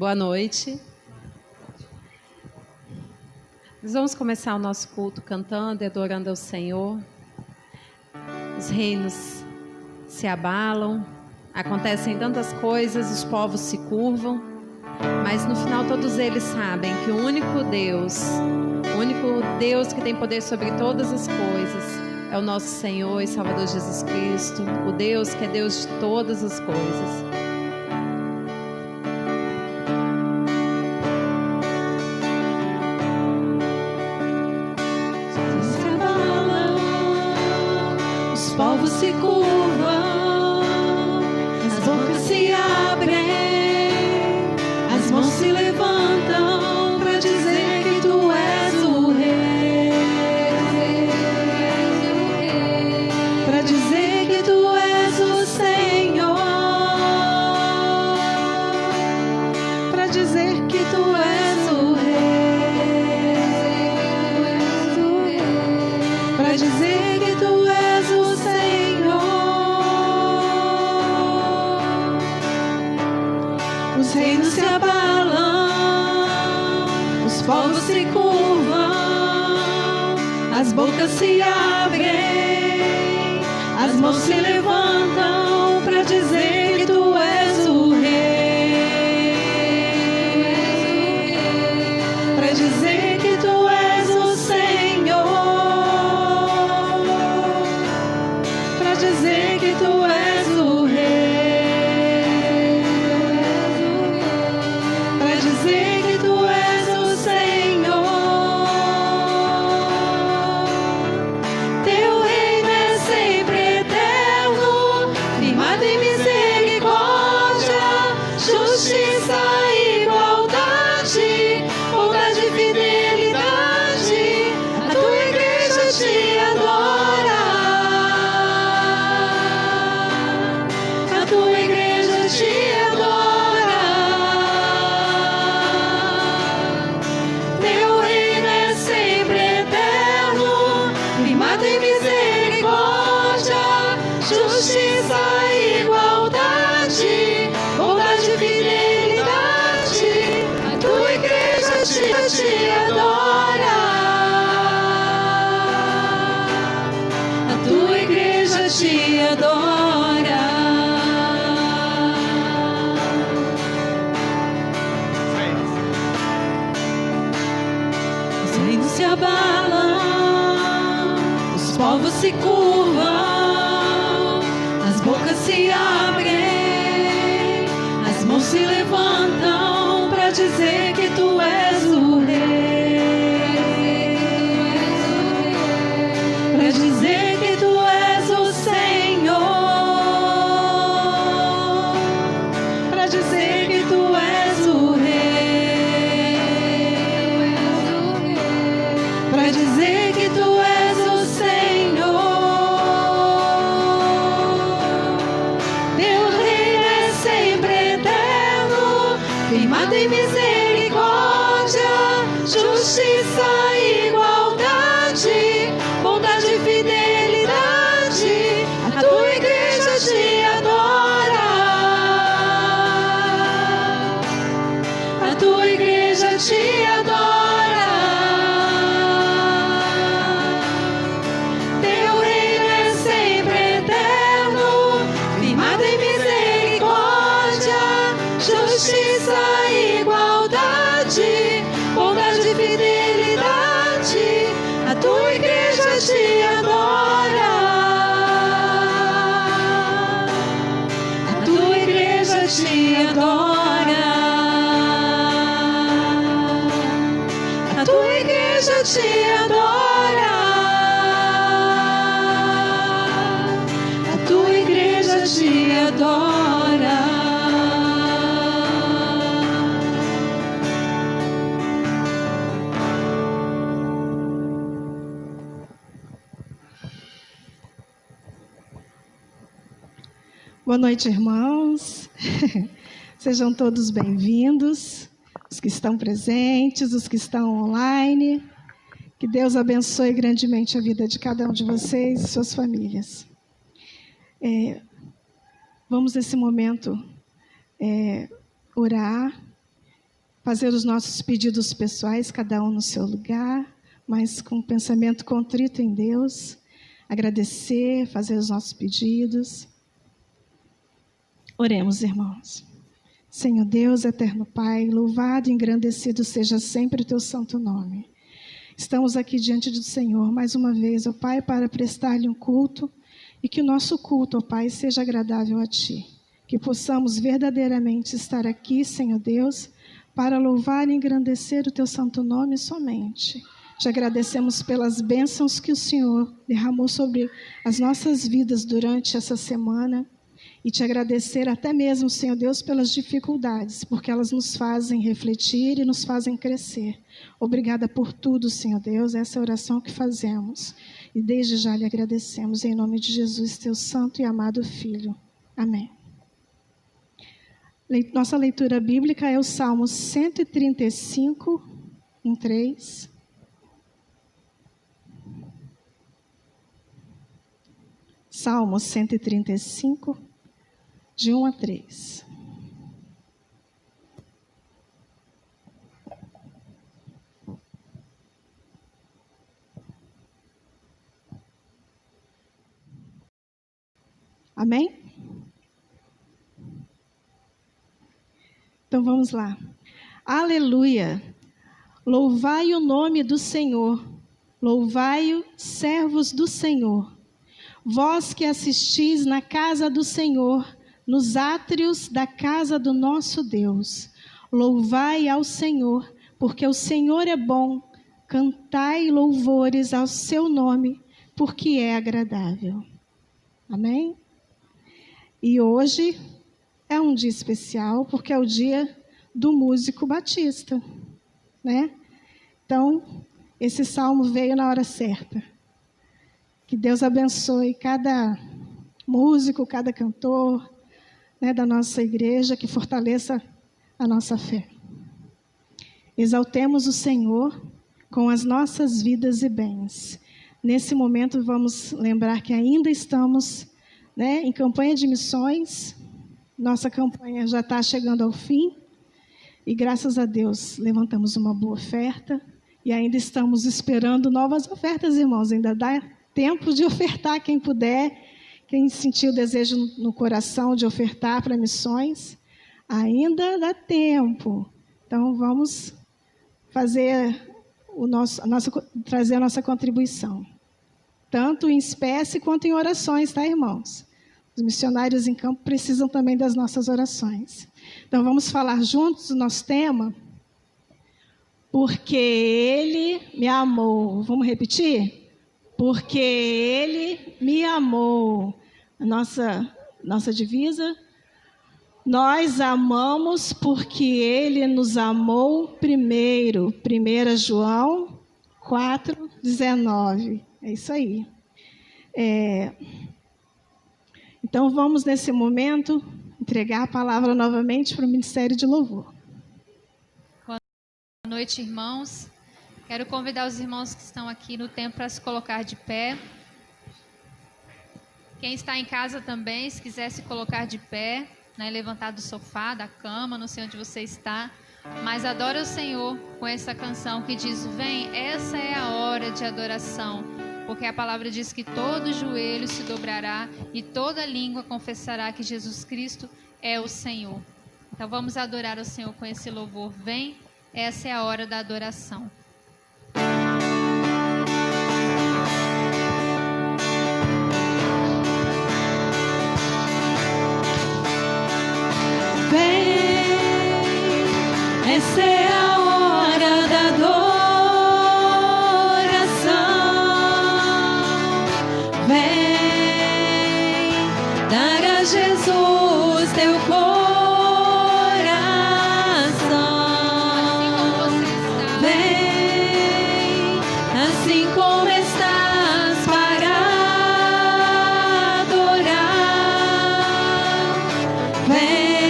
Boa noite. Nós vamos começar o nosso culto cantando e adorando ao Senhor. Os reinos se abalam, acontecem tantas coisas, os povos se curvam, mas no final todos eles sabem que o único Deus que tem poder sobre todas as coisas é o nosso Senhor e Salvador Jesus Cristo, o Deus que é Deus de todas as coisas. Os povos se curvam, as bocas se abrem, as mãos se levantam para dizer que tu és o rei, para dizer que tu és o Senhor, para dizer que tu és o rei, para dizer que tu és o Senhor. Os reinos se abalam, os povos se curvam, as bocas se abrem, as mãos se levantam para dizer que tu és o rei, para dizer que tu és o Senhor, para dizer que tu és o rei, para dizer que tu és o Senhor. Teu reino é sempre eterno, firmado em misericórdia, justiça e igualdade, bondade e fidelidade. A tua igreja te adora, a tua igreja te adora. Teu reino é sempre eterno, firmado em misericórdia, justiça e igualdade, bondade e fidelidade. A tua igreja te adora, a tua igreja te adora. Os reinos se abalam, os povos se curvam, as bocas se abrem, as mãos se levantam para dizer que tu és o rei, para dizer que tu és o Senhor, para dizer que tu és o rei, para dizer que tu és o Senhor. Teu reino é sempre eterno, firmado em misericórdia, justiça e igualdade, bondade e fidelidade. A tua igreja te adora, a tua igreja te adora. Teu reino é sempre eterno, firmado em misericórdia, justiça e igualdade, bondade e fidelidade. A tua igreja te adora, a tua igreja te adora, a tua igreja te adora, a tua igreja te adora. Boa noite, irmãos. Sejam todos bem-vindos, os que estão presentes, os que estão online. Que Deus abençoe grandemente a vida de cada um de vocês e suas famílias. Vamos, nesse momento, orar fazer os nossos pedidos pessoais, cada um no seu lugar, mas com pensamento contrito em Deus, agradecer, fazer os nossos pedidos. Oremos, irmãos. Senhor Deus, eterno Pai, louvado e engrandecido seja sempre o teu santo nome. Estamos aqui diante do Senhor mais uma vez, ó Pai, para prestar-lhe um culto e que o nosso culto, ó Pai, seja agradável a Ti. Que possamos verdadeiramente estar aqui, Senhor Deus, para louvar e engrandecer o teu santo nome somente. Te agradecemos pelas bênçãos que o Senhor derramou sobre as nossas vidas durante essa semana e te agradecer até mesmo, Senhor Deus, pelas dificuldades, porque elas nos fazem refletir e nos fazem crescer. Obrigada por tudo, Senhor Deus, essa é a oração que fazemos. E desde já lhe agradecemos, em nome de Jesus, teu santo e amado Filho. Amém. Nossa leitura bíblica é o Salmo 135, 3. Salmo 135, de 1 a 3. Amém? Então vamos lá. Aleluia! Louvai o nome do Senhor, louvai-o, servos do Senhor. Vós que assistis na casa do Senhor, nos átrios da casa do nosso Deus. Louvai ao Senhor, porque o Senhor é bom. Cantai louvores ao seu nome, porque é agradável. Amém? E hoje é um dia especial, porque é o dia do músico batista, né? Então, esse salmo veio na hora certa. Que Deus abençoe cada músico, cada cantor, né, da nossa igreja, que fortaleça a nossa fé. Exaltemos o Senhor com as nossas vidas e bens. Nesse momento, vamos lembrar que ainda estamos, né, em campanha de missões. Nossa campanha já está chegando ao fim. E graças a Deus, levantamos uma boa oferta. E ainda estamos esperando novas ofertas, irmãos. Ainda dá tempo de ofertar quem puder. Quem sentiu o desejo no coração de ofertar para missões, ainda dá tempo. Então, vamos fazer trazer a nossa contribuição. Tanto em espécie quanto em orações, tá, irmãos? Os missionários em campo precisam também das nossas orações. Então, vamos falar juntos o nosso tema? Porque Ele me amou. Vamos repetir? Porque Ele me amou. A nossa divisa. Nós amamos porque Ele nos amou primeiro. 1 João 4:19. É isso aí. Então, vamos, nesse momento, entregar a palavra novamente para o Ministério de Louvor. Boa noite, irmãos. Quero convidar os irmãos que estão aqui no templo para se colocar de pé. Quem está em casa também, se quiser se colocar de pé, né, levantar do sofá, da cama, não sei onde você está, mas adora o Senhor com essa canção que diz: vem, essa é a hora de adoração, porque a palavra diz que todo joelho se dobrará e toda língua confessará que Jesus Cristo é o Senhor. Então vamos adorar o Senhor com esse louvor. Vem, essa é a hora da adoração. Essa é a hora da adoração. Vem dar a Jesus teu coração. Vem assim como estás para adorar. Vem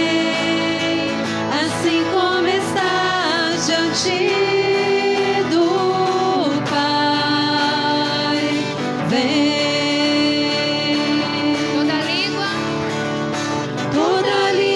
do Pai, vem. Toda língua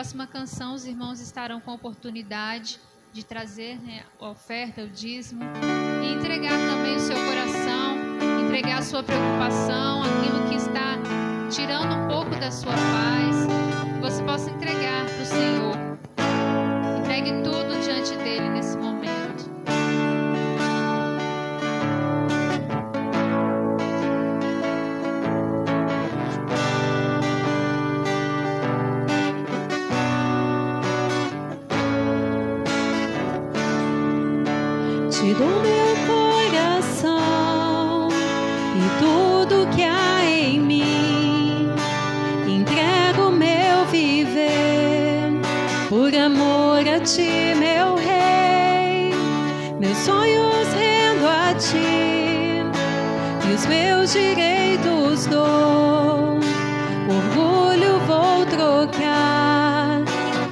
próxima canção, os irmãos estarão com a oportunidade de trazer, né, a oferta, o dízimo, e entregar também o seu coração, entregar a sua preocupação, aquilo que está tirando um pouco da sua paz, que você possa entregar para o Senhor. Entregue tudo diante dele nesse momento. Te dou meu coração e tudo que há em mim. Entrego meu viver por amor a ti, meu rei. Meus sonhos rendo a ti e os meus direitos dou. Orgulho vou trocar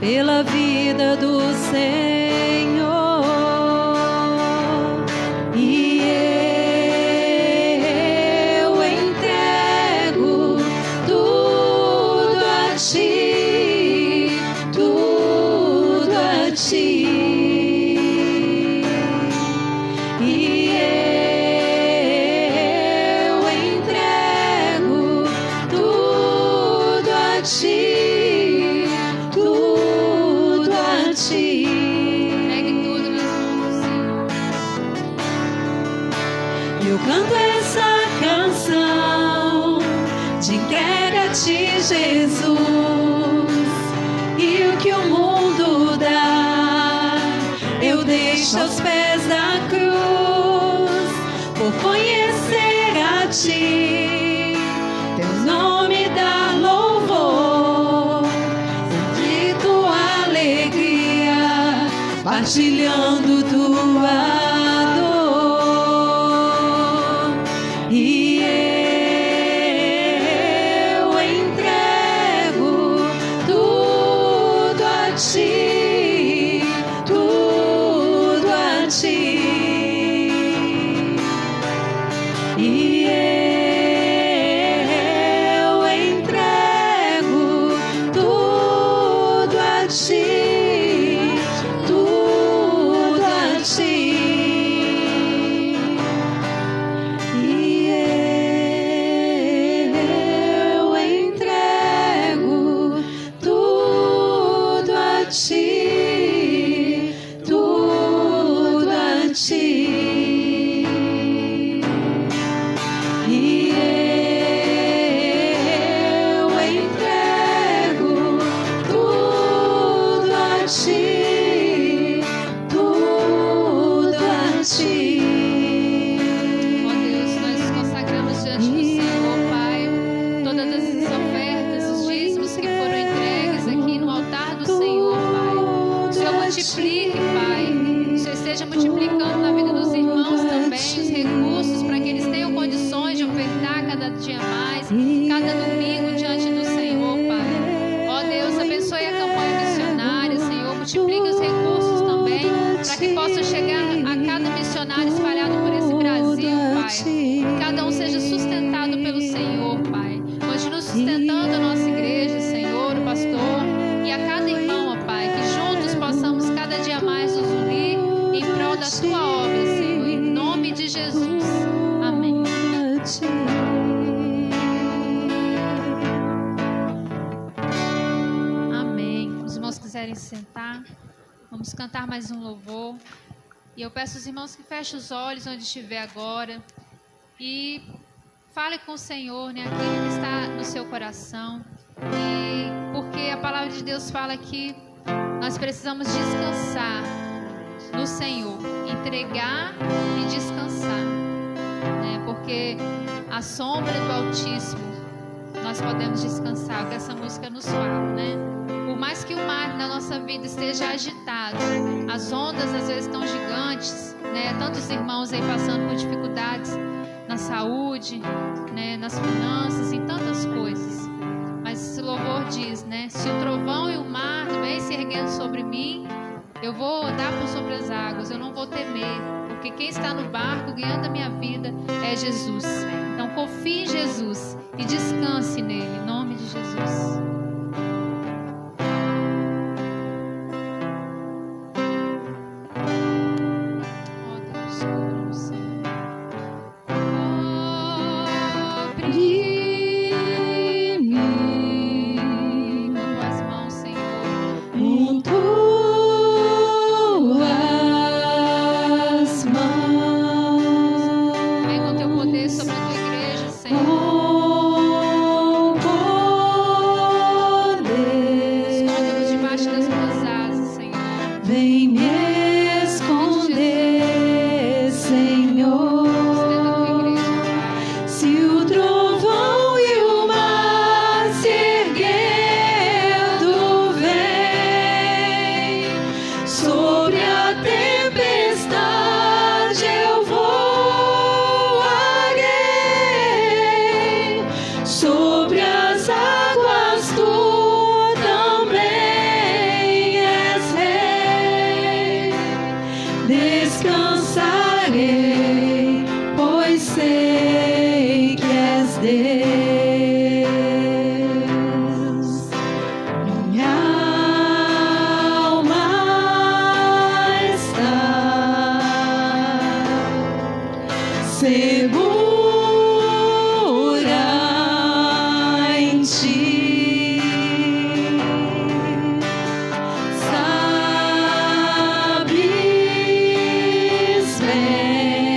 pela vida do Senhor. Eu canto essa canção de entrega a ti, Jesus, e o que o mundo dá eu deixo aos pés da cruz, por conhecer a ti, teu nome dá louvor, de tua alegria, partilhando tua multiplique, Pai. O Senhor esteja multiplicando na vida dos irmãos também os recursos para que eles tenham condições de ofertar cada dia mais, cada domingo diante do Senhor, Pai. Ó Deus, abençoe a campanha missionária, Senhor. Multiplique os recursos também para que possa chegar a cada missionário espalhado por esse Brasil, Pai. Cada um seja sustentado pelo Senhor, Pai. Continue sustentando a nossa igreja, Senhor, o pastor e a cada irmão, ó Pai, que juntos possamos cada dia mais nos unir em prol da tua obra, Senhor, em nome de Jesus. Amém. Amém. Os irmãos quiserem sentar, vamos cantar mais um louvor. E eu peço aos irmãos que fechem os olhos onde estiver agora e fale com o Senhor, né, aquilo que está no seu coração. E porque a palavra de Deus fala que nós precisamos descansar no Senhor, entregar e descansar, né? Porque a sombra do Altíssimo nós podemos descansar, o que essa música nos fala, né? Por mais que o mar na nossa vida esteja agitado, as ondas às vezes estão gigantes, né? Tantos irmãos aí passando por dificuldades na saúde, né? Nas finanças, em tantas coisas. Mas esse louvor diz, né? Se o trovão e o mar vêm se erguendo sobre mim, eu vou andar por sobre as águas, eu não vou temer, porque quem está no barco guiando a minha vida é Jesus. Então confie em Jesus e descanse nele, em nome de Jesus. quem me esconder, Senhor. Se o trovão e o mar se erguendo vem, sobre a tempestade eu voarei, sobre as águas tu também és rei. Descansarei, pois sei que és Deus. Minha alma está segura em ti. Sabes bem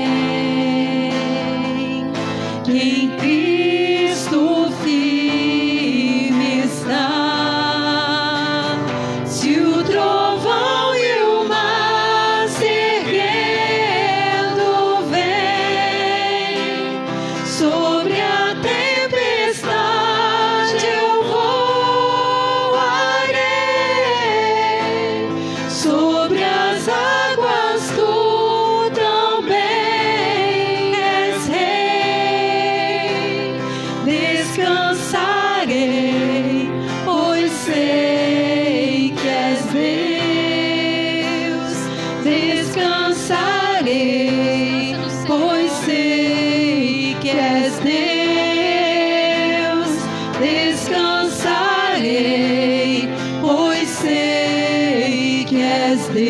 que em Cristo firme está. Se o trovão e o mar se erguendo vem, sobre a tempestade eu voarei, sobre as águas tu também és rei. Descansarei, pois sei que és Deus. Descansarei, pois sei que és Deus. Descansarei, pois sei que és Deus.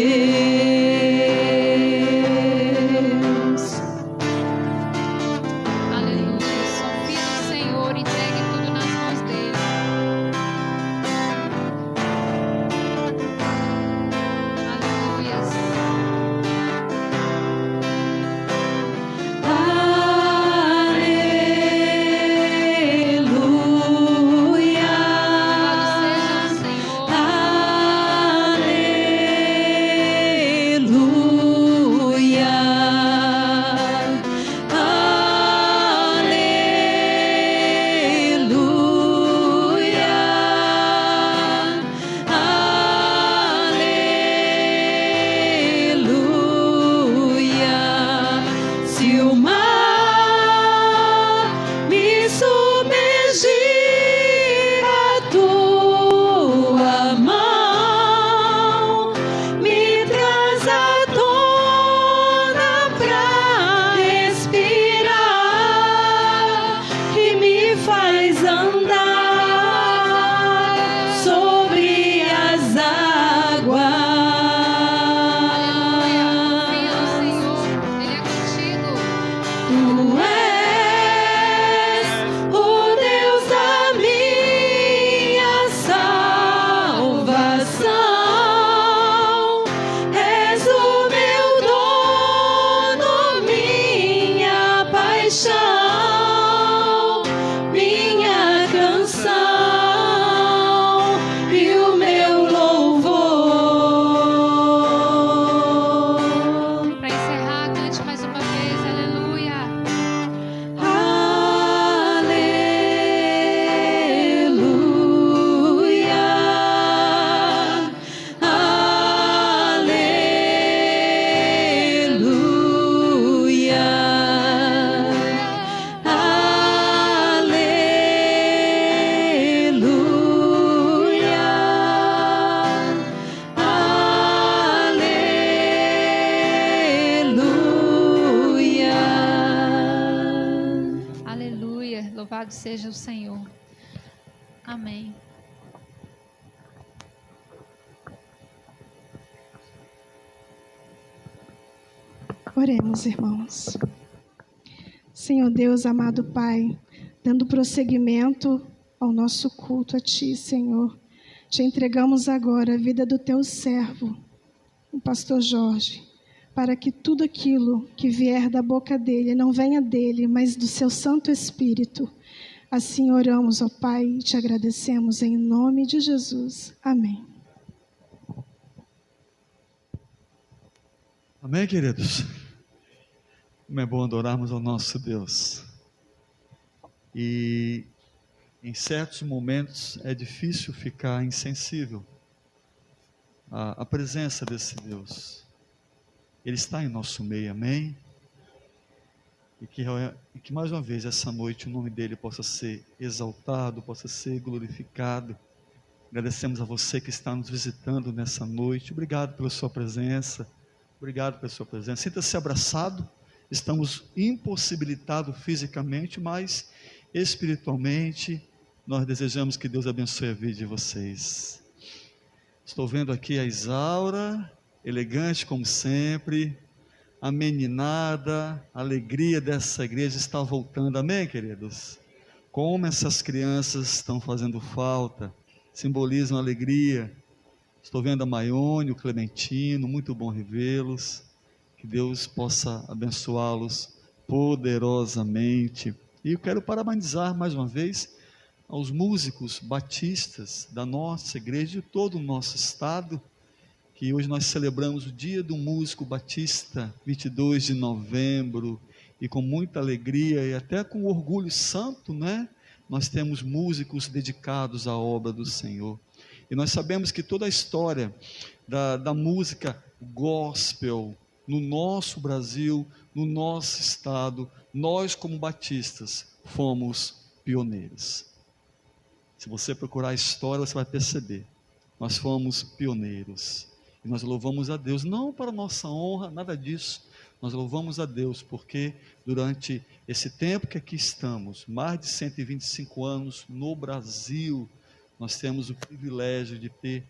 Aleluia. Confie no Senhor, entregue tudo nas mãos dele. Aleluia. Aleluia. Louvado seja o Senhor. Louvado seja o Senhor. Amém. Oremos, irmãos. Senhor Deus, amado Pai, dando prosseguimento ao nosso culto a Ti, Senhor, te entregamos agora a vida do Teu servo, o pastor Jorge, para que tudo aquilo que vier da boca dele não venha dele, mas do Seu Santo Espírito. Assim oramos, ó Pai, e te agradecemos em nome de Jesus. Amém. Amém, queridos? Como é bom adorarmos ao nosso Deus. E em certos momentos é difícil ficar insensível à presença desse Deus. Ele está em nosso meio, amém? E que mais uma vez essa noite o nome dele possa ser exaltado, possa ser glorificado. Agradecemos a você que está nos visitando nessa noite. Obrigado pela sua presença. Obrigado pela sua presença. Sinta-se abraçado. Estamos impossibilitados fisicamente, mas espiritualmente nós desejamos que Deus abençoe a vida de vocês. Estou vendo aqui a Isaura, elegante como sempre, a meninada, a alegria dessa igreja está voltando. Amém, queridos? Como essas crianças estão fazendo falta, simbolizam alegria. Estou vendo a Maione, o Clementino, muito bom revê-los. Que Deus possa abençoá-los poderosamente. E eu quero parabenizar mais uma vez aos músicos batistas da nossa igreja, de todo o nosso estado, que hoje nós celebramos o Dia do Músico Batista, 22 de novembro, e com muita alegria e até com orgulho santo, né? Nós temos músicos dedicados à obra do Senhor. E nós sabemos que toda a história da música gospel no nosso Brasil, no nosso estado, nós como batistas fomos pioneiros. Se você procurar a história, você vai perceber. Nós fomos pioneiros. E nós louvamos a Deus, não para nossa honra, nada disso. Nós louvamos a Deus porque durante esse tempo que aqui estamos, mais de 125 anos no Brasil, nós temos o privilégio de ter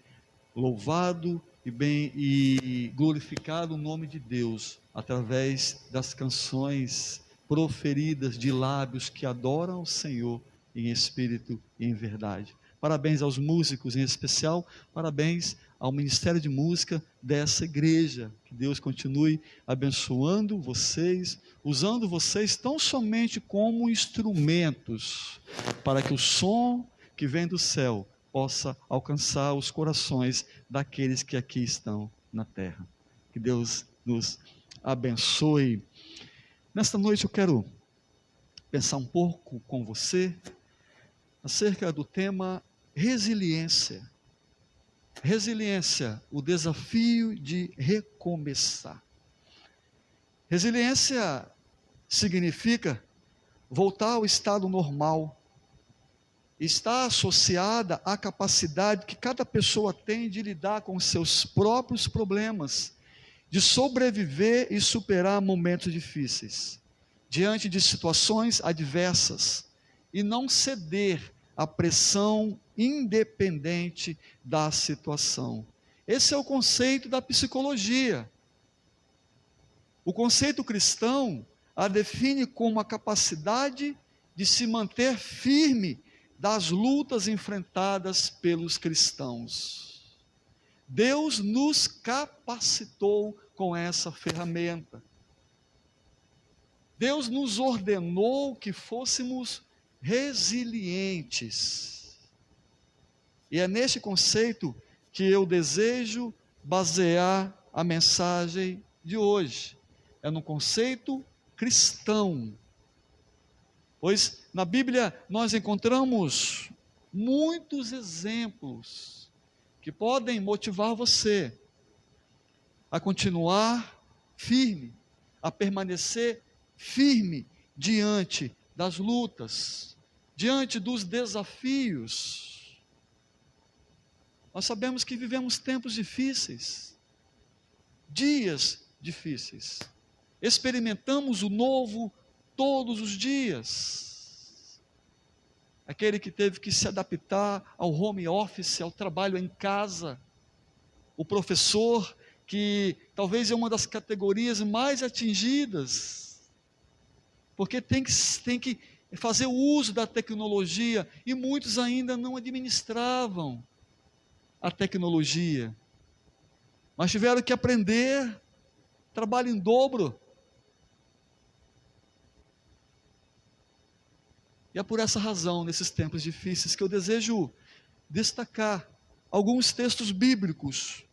louvado e glorificado o nome de Deus através das canções proferidas de lábios que adoram o Senhor em espírito e em verdade. Parabéns aos músicos em especial, parabéns ao Ministério de Música dessa igreja. Que Deus continue abençoando vocês, usando vocês tão somente como instrumentos, para que o som que vem do céu possa alcançar os corações daqueles que aqui estão na terra. Que Deus nos abençoe. Nesta noite eu quero pensar um pouco com você acerca do tema resiliência. Resiliência, o desafio de recomeçar. Resiliência significa voltar ao estado normal. Está associada à capacidade que cada pessoa tem de lidar com os seus próprios problemas, de sobreviver e superar momentos difíceis, diante de situações adversas, e não ceder à pressão independente da situação. Esse é o conceito da psicologia. O conceito cristão a define como a capacidade de se manter firme das lutas enfrentadas pelos cristãos. Deus nos capacitou com essa ferramenta. Deus nos ordenou que fôssemos resilientes. E é neste conceito que eu desejo basear a mensagem de hoje. É no conceito cristão. Pois na Bíblia nós encontramos muitos exemplos que podem motivar você a continuar firme, a permanecer firme diante das lutas, diante dos desafios. Nós sabemos que vivemos tempos difíceis, dias difíceis, experimentamos o novo todos os dias. Aquele que teve que se adaptar ao home office, ao trabalho em casa, o professor que talvez é uma das categorias mais atingidas, porque tem que fazer o uso da tecnologia, e muitos ainda não administravam a tecnologia, mas tiveram que aprender, trabalho em dobro. E é por essa razão, nesses tempos difíceis, que eu desejo destacar alguns textos bíblicos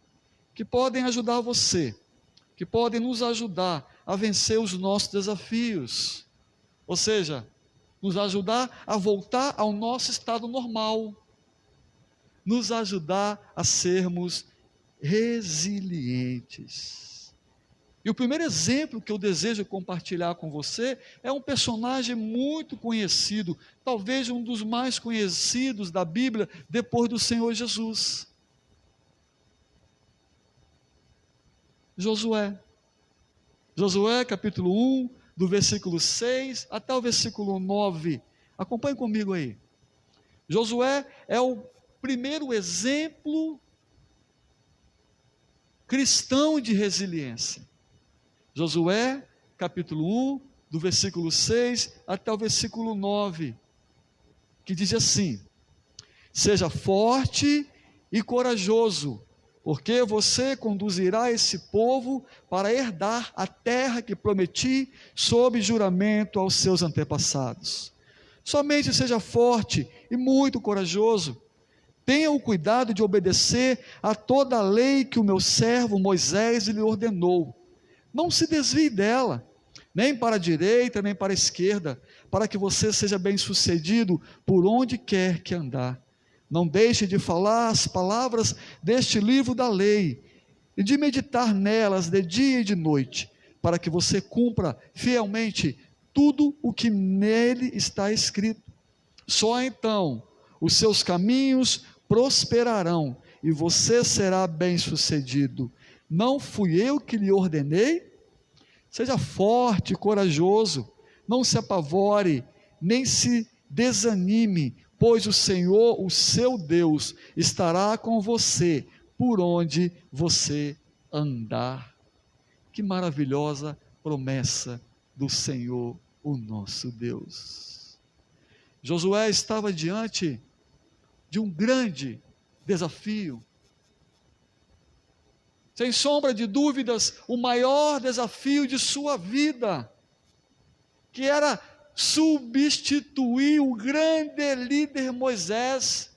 que podem ajudar você que podem nos ajudar a vencer os nossos desafios. Ou seja, nos ajudar a voltar ao nosso estado normal, nos ajudar a sermos resilientes. E o primeiro exemplo que eu desejo compartilhar com você é um personagem muito conhecido, talvez um dos mais conhecidos da Bíblia, depois do Senhor Jesus. Josué. Josué, capítulo 1, do versículo 6 até o versículo 9. Acompanhe comigo aí. Josué é o primeiro exemplo cristão de resiliência. Josué, capítulo 1, do versículo 6 até o versículo 9, que diz assim: seja forte e corajoso, porque você conduzirá esse povo para herdar a terra que prometi sob juramento aos seus antepassados. Somente seja forte e muito corajoso. Tenha o cuidado de obedecer a toda a lei que o meu servo Moisés lhe ordenou. Não se desvie dela, nem para a direita, nem para a esquerda, para que você seja bem-sucedido por onde quer que andar. Não deixe de falar as palavras deste livro da lei e de meditar nelas de dia e de noite, para que você cumpra fielmente tudo o que nele está escrito. Só então os seus caminhos prosperarão e você será bem-sucedido. Não fui eu que lhe ordenei? Seja forte e corajoso, não se apavore, nem se desanime, pois o Senhor, o seu Deus, estará com você por onde você andar. Que maravilhosa promessa do Senhor, o nosso Deus. Josué estava diante de um grande desafio. Sem sombra de dúvidas, o maior desafio de sua vida, que era substituir o grande líder Moisés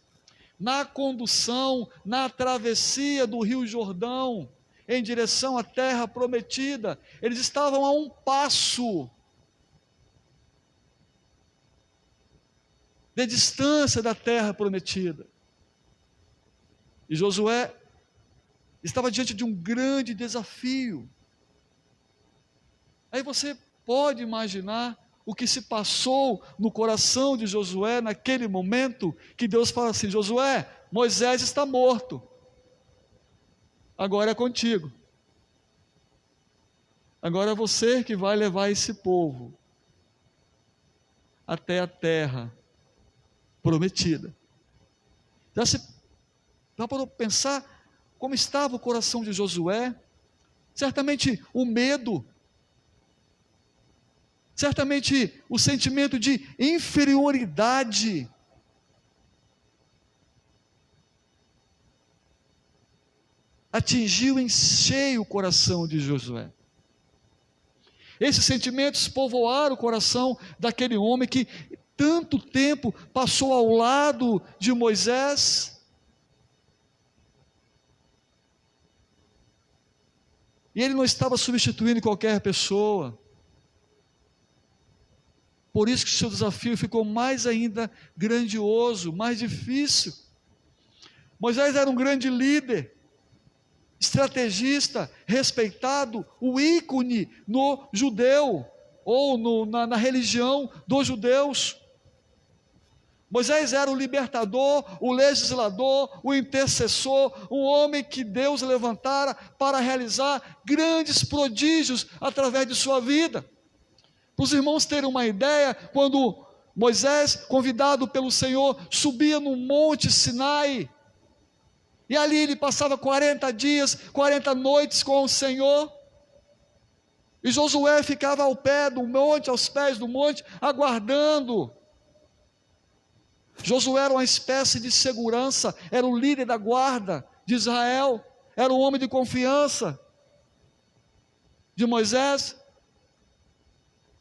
na condução, na travessia do Rio Jordão, em direção à terra prometida. Eles estavam a um passo de distância da terra prometida. E Josué estava diante de um grande desafio. Aí você pode imaginar o que se passou no coração de Josué naquele momento, que Deus fala assim: Josué, Moisés está morto, agora é contigo, agora é você que vai levar esse povo até a terra prometida. Já parou para pensar como estava o coração de Josué? Certamente o medo, certamente o sentimento de inferioridade, atingiu em cheio o coração de Josué. Esses sentimentos povoaram o coração daquele homem que tanto tempo passou ao lado de Moisés. E ele não estava substituindo qualquer pessoa. Por isso que o seu desafio ficou mais ainda grandioso, mais difícil. Moisés era um grande líder, estrategista, respeitado, o ícone no judeu, ou na religião dos judeus. Moisés era o libertador, o legislador, o intercessor, um homem que Deus levantara para realizar grandes prodígios através de sua vida. Para os irmãos terem uma ideia, quando Moisés, convidado pelo Senhor, subia no monte Sinai, e ali ele passava 40 dias, 40 noites com o Senhor, e Josué ficava ao pé do monte, aos pés do monte, aguardando. Josué era uma espécie de segurança, era o líder da guarda de Israel, era o homem de confiança de Moisés.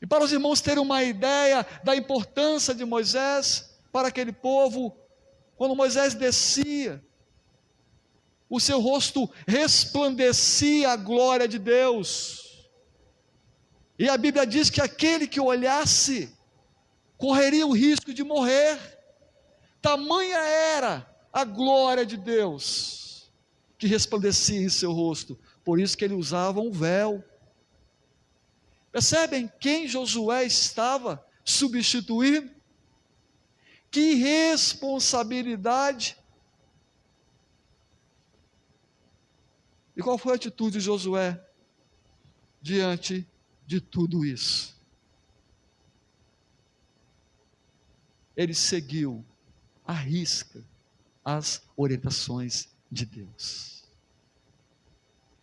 E para os irmãos terem uma ideia da importância de Moisés para aquele povo, quando Moisés descia o seu rosto resplandecia a glória de Deus. E a Bíblia diz que aquele que olhasse correria o risco de morrer. Tamanha era a glória de Deus que resplandecia em seu rosto. Por isso que ele usava um véu. Percebem quem Josué estava substituindo? Que responsabilidade! E qual foi a atitude de Josué diante de tudo isso? Ele seguiu à risca as orientações de Deus.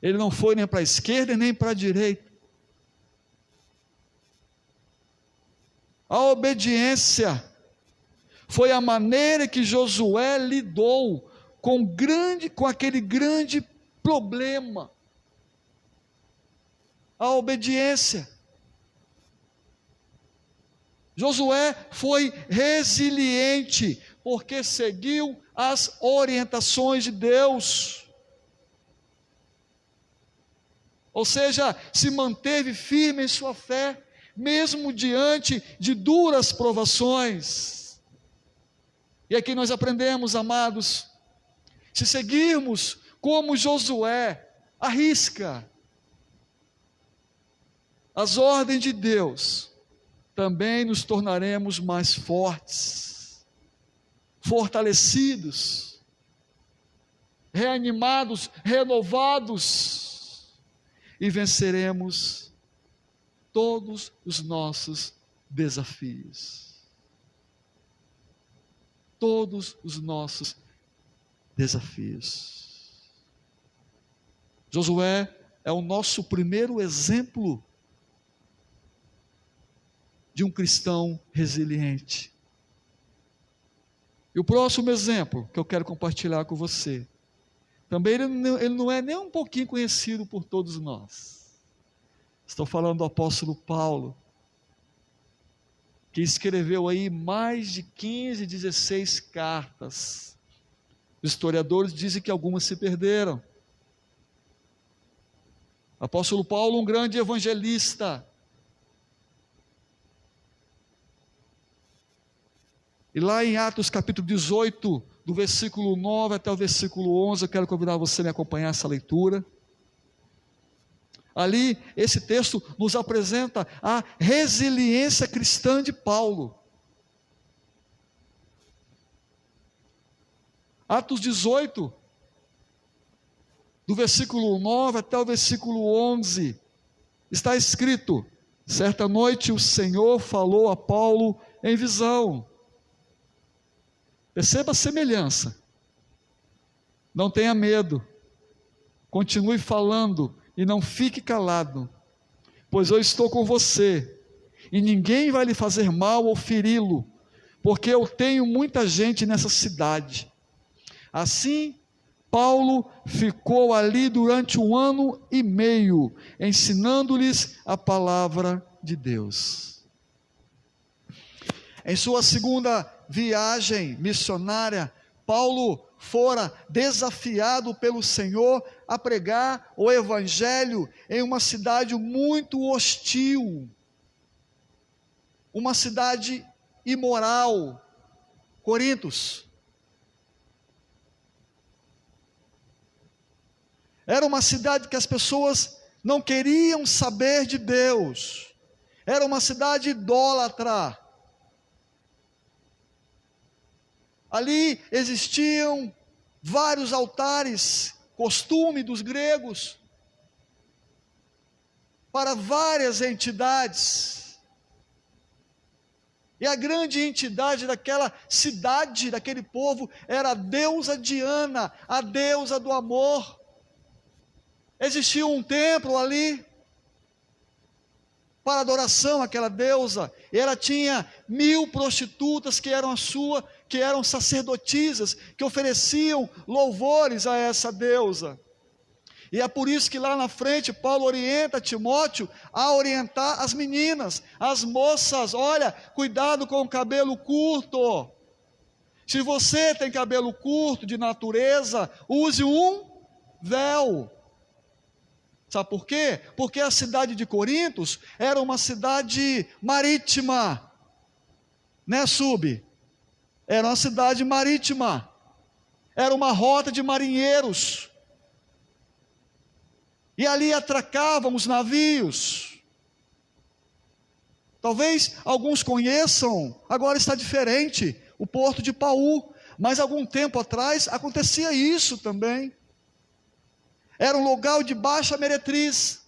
Ele não foi nem para a esquerda nem para a direita. A obediência foi a maneira que Josué lidou com aquele grande problema. A obediência. Josué foi resiliente, porque seguiu as orientações de Deus. Ou seja, se manteve firme em sua fé, mesmo diante de duras provações. E aqui nós aprendemos, amados, se seguirmos como Josué, à risca as ordens de Deus, também nos tornaremos mais fortes, fortalecidos, reanimados, renovados, e venceremos todos os nossos desafios. Todos os nossos desafios. Josué é o nosso primeiro exemplo de um cristão resiliente. E o próximo exemplo que eu quero compartilhar com você, também ele não é nem um pouquinho conhecido por todos nós. Estou falando do apóstolo Paulo, que escreveu aí mais de 15, 16 cartas. Os historiadores dizem que algumas se perderam. Apóstolo Paulo, um grande evangelista. E lá em Atos capítulo 18, do versículo 9 até o versículo 11, eu quero convidar você a me acompanhar essa leitura. Ali, esse texto nos apresenta a resiliência cristã de Paulo. Atos 18, do versículo 9 até o versículo 11, está escrito: certa noite o Senhor falou a Paulo em visão. Perceba a semelhança. Não tenha medo, continue falando e não fique calado, pois eu estou com você, e ninguém vai lhe fazer mal ou feri-lo, porque eu tenho muita gente nessa cidade. Assim, Paulo ficou ali durante 1 ano e meio, ensinando-lhes a palavra de Deus. Em sua segunda viagem missionária, Paulo fora desafiado pelo Senhor a pregar o evangelho em uma cidade muito hostil, uma cidade imoral, Corintos. Era uma cidade que as pessoas não queriam saber de Deus, era uma cidade idólatra. Ali existiam vários altares, costume dos gregos, para várias entidades. E a grande entidade daquela cidade, daquele povo, era a deusa Diana, a deusa do amor. Existia um templo ali para adoração àquela deusa, e ela tinha 1000 prostitutas que eram sacerdotisas, que ofereciam louvores a essa deusa. E é por isso que lá na frente Paulo orienta Timóteo a orientar as meninas, as moças: olha, cuidado com o cabelo curto. Se você tem cabelo curto de natureza, use um véu. Sabe por quê? Porque a cidade de Corinto era uma cidade marítima, né, Sub? Era uma cidade marítima, era uma rota de marinheiros, e ali atracavam os navios. Talvez alguns conheçam, agora está diferente, o porto de Paú, mas algum tempo atrás acontecia isso também. Era um lugar de baixa meretriz,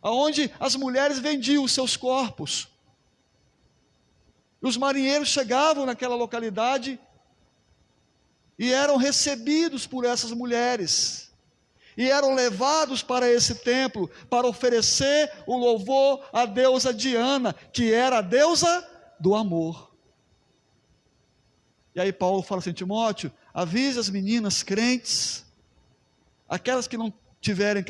onde as mulheres vendiam os seus corpos. Os marinheiros chegavam naquela localidade e eram recebidos por essas mulheres, e eram levados para esse templo para oferecer o louvor à deusa Diana, que era a deusa do amor. E aí Paulo fala assim: Timóteo, avise as meninas crentes, aquelas que não tiverem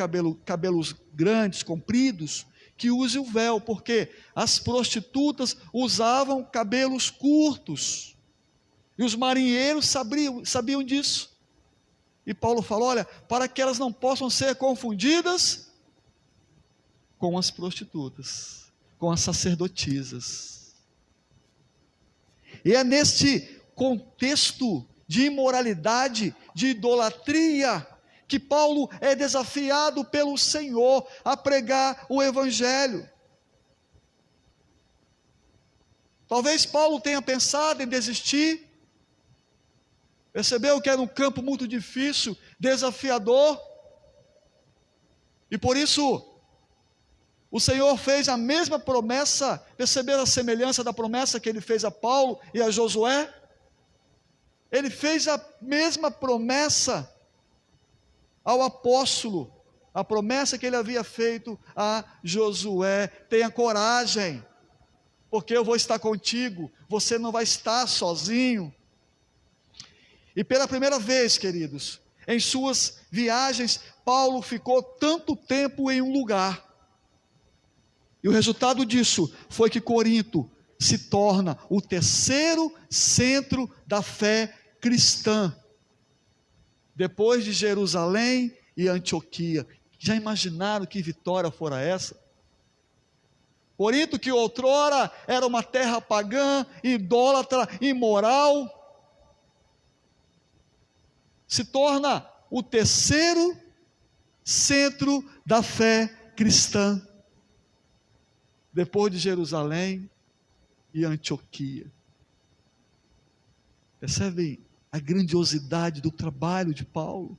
cabelos grandes, compridos, que use o véu, porque as prostitutas usavam cabelos curtos, e os marinheiros sabiam disso. E Paulo fala: olha, para que elas não possam ser confundidas com as prostitutas, com as sacerdotisas. E é neste contexto de imoralidade, de idolatria, que Paulo é desafiado pelo Senhor a pregar o Evangelho. Talvez Paulo tenha pensado em desistir, percebeu que era um campo muito difícil, desafiador, e por isso o Senhor fez a mesma promessa. Perceberam a semelhança da promessa que ele fez a Paulo e a Josué? Ele fez a mesma promessa ao apóstolo, a promessa que ele havia feito a Josué: tenha coragem, porque eu vou estar contigo, você não vai estar sozinho. E pela primeira vez, queridos, em suas viagens, Paulo ficou tanto tempo em um lugar, e o resultado disso foi que Corinto se torna o terceiro centro da fé cristã, depois de Jerusalém e Antioquia. Já imaginaram que vitória fora essa? Corinto, que outrora era uma terra pagã, idólatra, imoral, se torna o terceiro centro da fé cristã, depois de Jerusalém e Antioquia. Percebem a grandiosidade do trabalho de Paulo?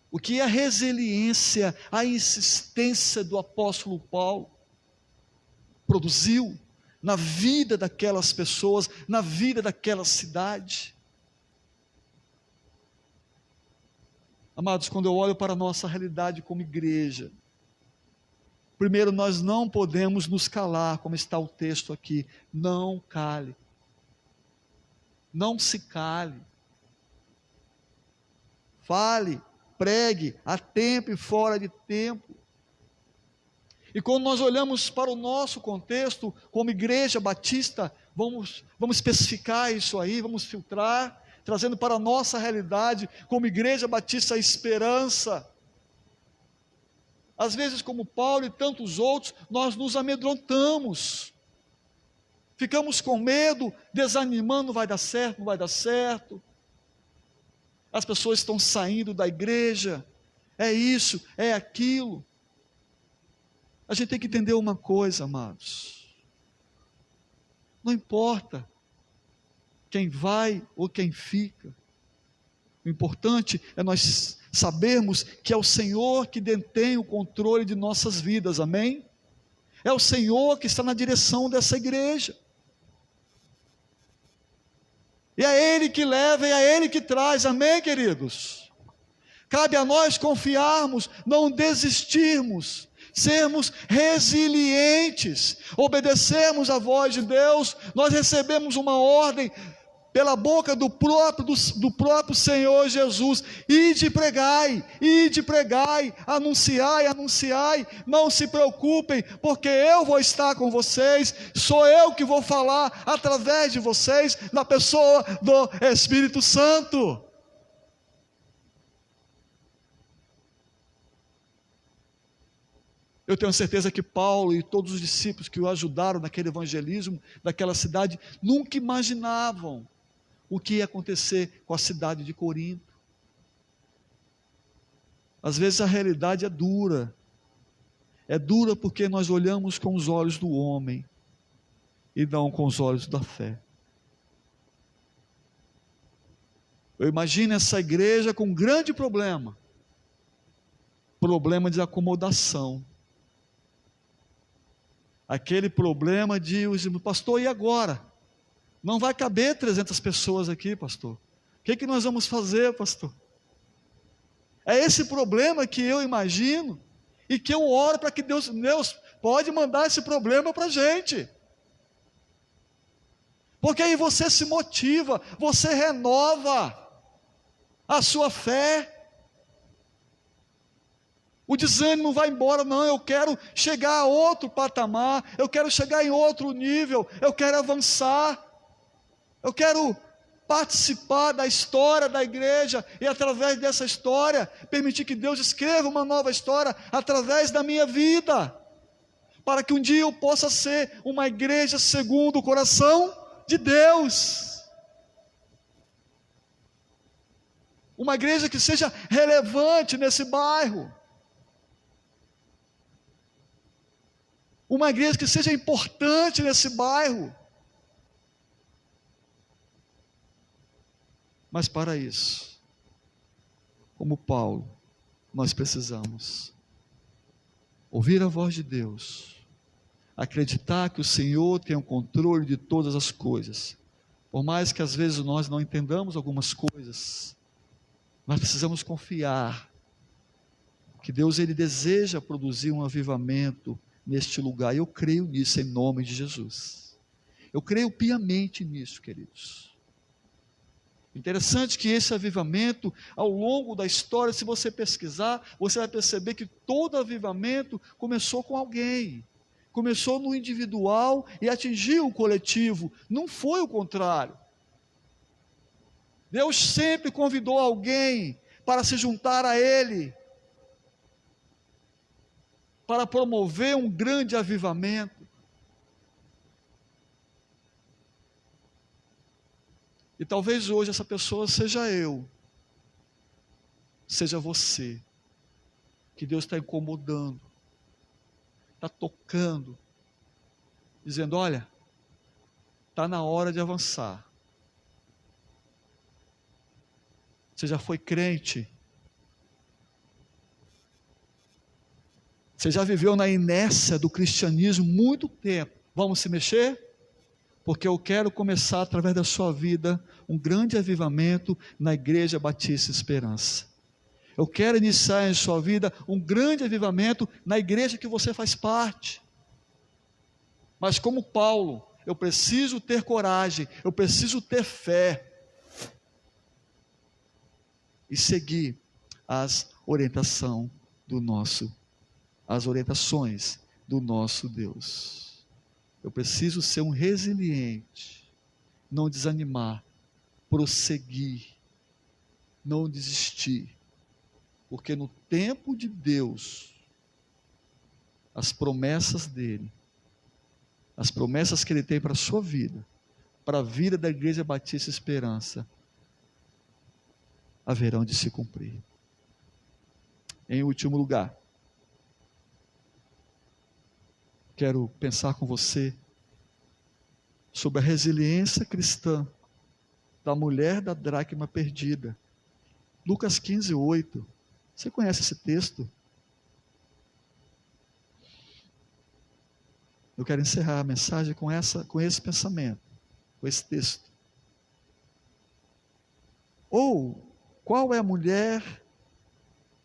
O que é a resiliência, a insistência do apóstolo Paulo produziu na vida daquelas pessoas, na vida daquela cidade. Amados, quando eu olho para a nossa realidade como igreja, primeiro, nós não podemos nos calar, como está o texto aqui. Não cale. Não se cale. Fale, pregue, a tempo e fora de tempo. E quando nós olhamos para o nosso contexto, como igreja batista, vamos especificar isso aí, vamos filtrar, trazendo para a nossa realidade, como igreja batista esperança. Às vezes, como Paulo e tantos outros, nós nos amedrontamos, ficamos com medo, desanimando: não vai dar certo, não vai dar certo. As pessoas estão saindo da igreja, é isso, é aquilo. A gente tem que entender uma coisa, amados: não importa quem vai ou quem fica, o importante é nós sabermos que é o Senhor que detém o controle de nossas vidas, amém? É o Senhor que está na direção dessa igreja, e é Ele que leva, e é Ele que traz, amém, queridos? Cabe a nós confiarmos, não desistirmos, sermos resilientes, obedecermos a voz de Deus. Nós recebemos uma ordem pela boca do próprio Senhor Jesus: ide pregai, anunciai, não se preocupem, porque eu vou estar com vocês, sou eu que vou falar através de vocês, na pessoa do Espírito Santo. Eu tenho certeza que Paulo e todos os discípulos que o ajudaram naquele evangelismo daquela cidade nunca imaginavam o que ia acontecer com a cidade de Corinto. Às vezes a realidade é dura. É dura porque nós olhamos com os olhos do homem e não com os olhos da fé. Eu imagino essa igreja com um grande problema de acomodação. Aquele problema de, pastor, e agora? Não vai caber 300 pessoas aqui, pastor. O que nós vamos fazer, pastor? É esse problema que eu imagino e que eu oro para que Deus pode mandar esse problema para a gente. Porque aí você se motiva, você renova a sua fé. O desânimo vai embora. Não, eu quero chegar a outro patamar, eu quero chegar em outro nível, eu quero avançar, eu quero participar da história da igreja e através dessa história, permitir que Deus escreva uma nova história através da minha vida, para que um dia eu possa ser uma igreja segundo o coração de Deus. Uma igreja que seja relevante nesse bairro. Uma igreja que seja importante nesse bairro. Mas para isso, como Paulo, nós precisamos ouvir a voz de Deus, acreditar que o Senhor tem o controle de todas as coisas. Por mais que às vezes nós não entendamos algumas coisas, nós precisamos confiar que Deus ele deseja produzir um avivamento neste lugar, e eu creio nisso em nome de Jesus. Eu creio piamente nisso, queridos. Interessante que esse avivamento, ao longo da história, se você pesquisar, você vai perceber que todo avivamento começou com alguém, começou no individual e atingiu o coletivo, não foi o contrário. Deus sempre convidou alguém para se juntar a Ele, para promover um grande avivamento. E talvez hoje essa pessoa seja eu, seja você, que Deus está incomodando, está tocando, dizendo: olha, está na hora de avançar. Você já foi crente? Você já viveu na inércia do cristianismo muito tempo? Vamos se mexer? Porque eu quero começar através da sua vida um grande avivamento na Igreja Batista Esperança. Eu quero iniciar em sua vida um grande avivamento na igreja que você faz parte. Mas como Paulo, eu preciso ter coragem, eu preciso ter fé e seguir as orientações do nosso Deus. Eu preciso ser um resiliente, não desanimar, prosseguir, não desistir, porque no tempo de Deus, as promessas dele, as promessas que ele tem para a sua vida, para a vida da Igreja Batista Esperança, haverão de se cumprir. Em último lugar, quero pensar com você sobre a resiliência cristã da mulher da dracma perdida. Lucas 15:8. Você conhece esse texto? Eu quero encerrar a mensagem com esse pensamento, com esse texto. Ou, qual é a mulher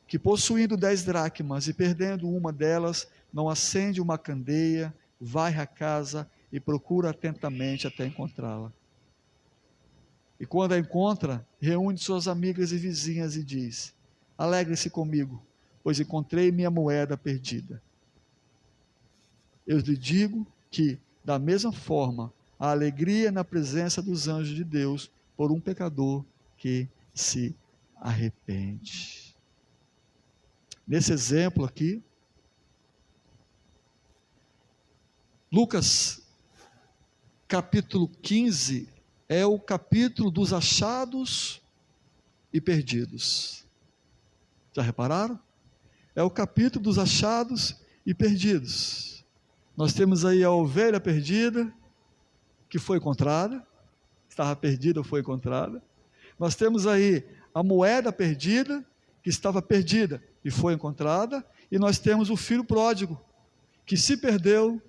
que, possuindo 10 dracmas e perdendo uma delas, não acende uma candeia, varre a casa e procura atentamente até encontrá-la? E quando a encontra, reúne suas amigas e vizinhas e diz: alegre-se comigo, pois encontrei minha moeda perdida. Eu lhe digo que, da mesma forma, a alegria na presença dos anjos de Deus por um pecador que se arrepende. Nesse exemplo aqui, Lucas, capítulo 15, é o capítulo dos achados e perdidos. Já repararam? É o capítulo dos achados e perdidos. Nós temos aí a ovelha perdida, que foi encontrada, estava perdida ou foi encontrada. Nós temos aí a moeda perdida, que estava perdida e foi encontrada. E nós temos o filho pródigo, que se perdeu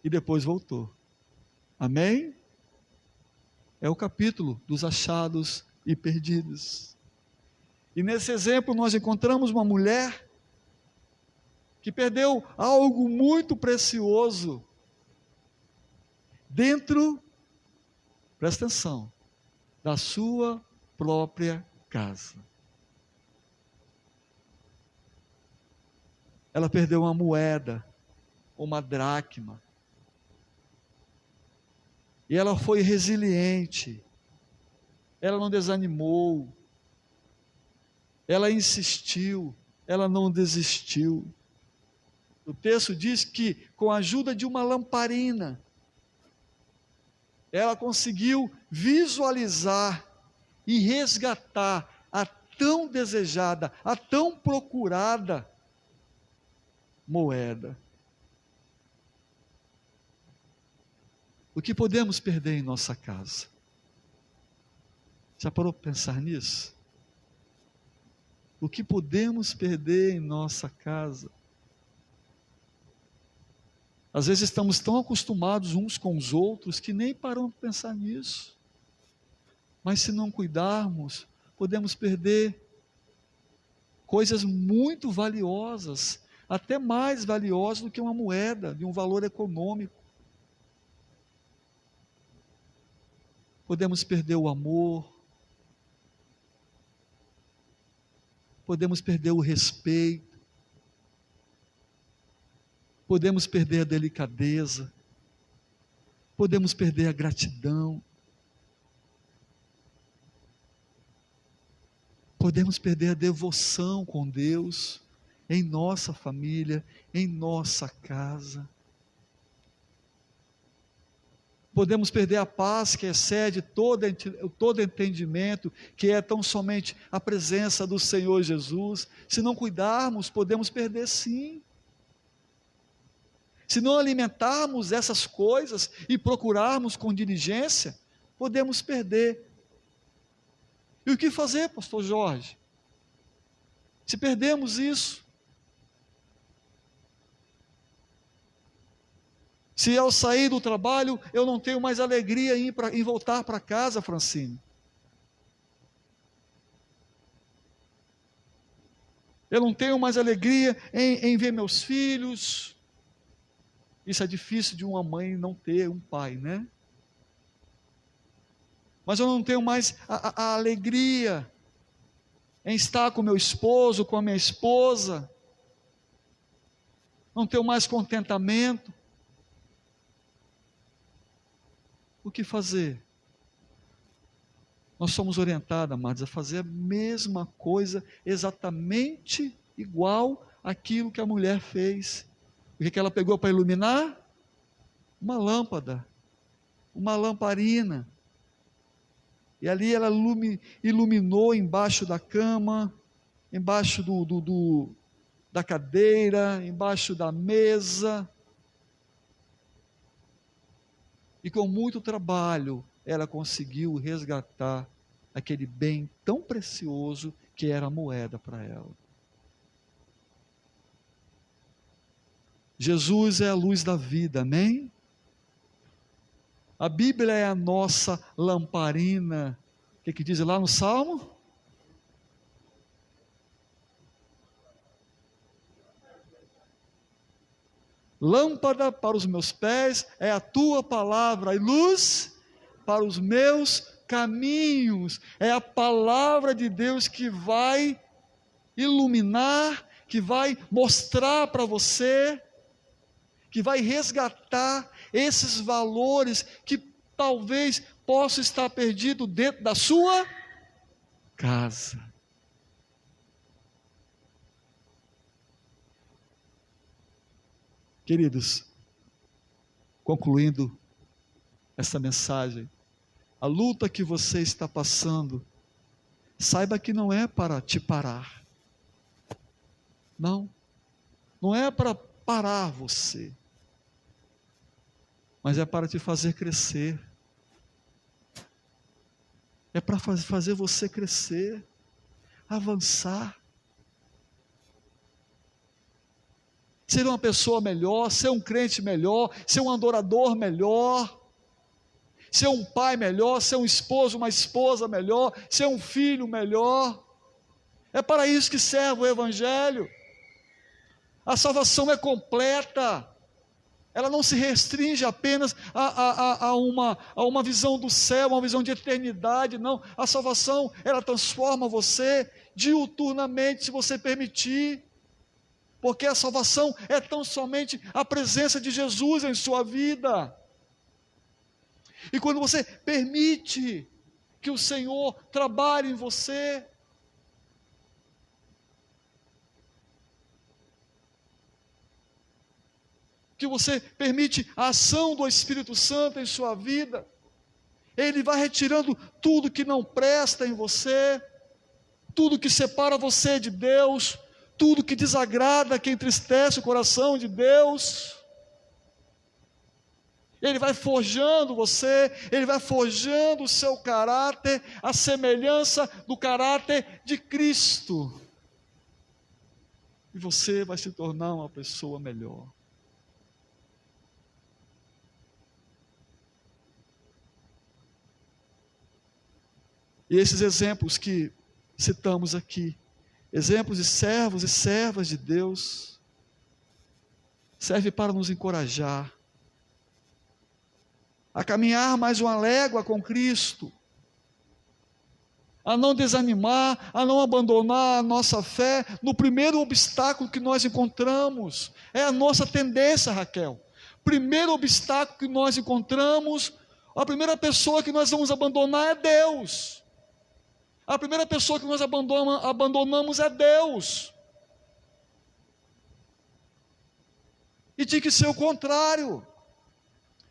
e depois voltou. Amém? É o capítulo dos achados e perdidos. E nesse exemplo nós encontramos uma mulher que perdeu algo muito precioso dentro, presta atenção, da sua própria casa. Ela perdeu uma moeda, uma dracma. E ela foi resiliente. Ela não desanimou. Ela insistiu. Ela não desistiu. O texto diz que, com a ajuda de uma lamparina, ela conseguiu visualizar e resgatar a tão desejada, a tão procurada moeda. O que podemos perder em nossa casa? Já parou para pensar nisso? O que podemos perder em nossa casa? Às vezes estamos tão acostumados uns com os outros que nem paramos para pensar nisso. Mas se não cuidarmos, podemos perder coisas muito valiosas, até mais valiosas do que uma moeda, de um valor econômico. Podemos perder o amor, podemos perder o respeito, podemos perder a delicadeza, podemos perder a gratidão, podemos perder a devoção com Deus, em nossa família, em nossa casa. Podemos perder a paz que excede todo entendimento, que é tão somente a presença do Senhor Jesus. Se não cuidarmos, podemos perder sim. Se não alimentarmos essas coisas e procurarmos com diligência, podemos perder. E o que fazer, pastor Jorge? Se perdemos isso, se ao sair do trabalho eu não tenho mais alegria em voltar para casa, Francine. Eu não tenho mais alegria em ver meus filhos. Isso é difícil de uma mãe não ter um pai, né? Mas eu não tenho mais a alegria em estar com meu esposo, com a minha esposa. Não tenho mais contentamento. O que fazer? Nós somos orientados, amados, a fazer a mesma coisa, exatamente igual àquilo que a mulher fez. O que ela pegou para iluminar? Uma lâmpada, uma lamparina. E ali ela iluminou embaixo da cama, embaixo da cadeira, embaixo da mesa. E com muito trabalho, ela conseguiu resgatar aquele bem tão precioso que era a moeda para ela. Jesus é a luz da vida, amém? A Bíblia é a nossa lamparina. O que diz lá no Salmo? Lâmpada para os meus pés é a tua palavra, e luz para os meus caminhos. É a palavra de Deus que vai iluminar, que vai mostrar para você, que vai resgatar esses valores que talvez possam estar perdidos dentro da sua casa. Queridos, Concluindo essa mensagem, a luta que você está passando, saiba que não é para te parar. Não é para parar você, mas é para te fazer crescer. É para fazer você crescer, avançar. Ser uma pessoa melhor, ser um crente melhor, ser um adorador melhor, ser um pai melhor, ser um esposo, uma esposa melhor, ser um filho melhor. É para isso que serve o Evangelho. A salvação é completa. Ela não se restringe apenas a uma visão do céu, uma visão de eternidade, não. A salvação, ela transforma você diuturnamente, se você permitir, porque a salvação é tão somente a presença de Jesus em sua vida. E quando você permite que o Senhor trabalhe em você, que você permite a ação do Espírito Santo em sua vida, Ele vai retirando tudo que não presta em você, tudo que separa você de Deus, tudo que desagrada, que entristece o coração de Deus. Ele vai forjando você, Ele vai forjando o seu caráter, a semelhança do caráter de Cristo. E você vai se tornar uma pessoa melhor. E esses exemplos que citamos aqui, exemplos de servos e servas de Deus, serve para nos encorajar a caminhar mais uma légua com Cristo, a não desanimar, a não abandonar a nossa fé no primeiro obstáculo que nós encontramos. É a nossa tendência, Raquel. Primeiro obstáculo que nós encontramos, a primeira pessoa que nós vamos abandonar é Deus. A primeira pessoa que nós abandonamos é Deus. E tinha que ser o contrário.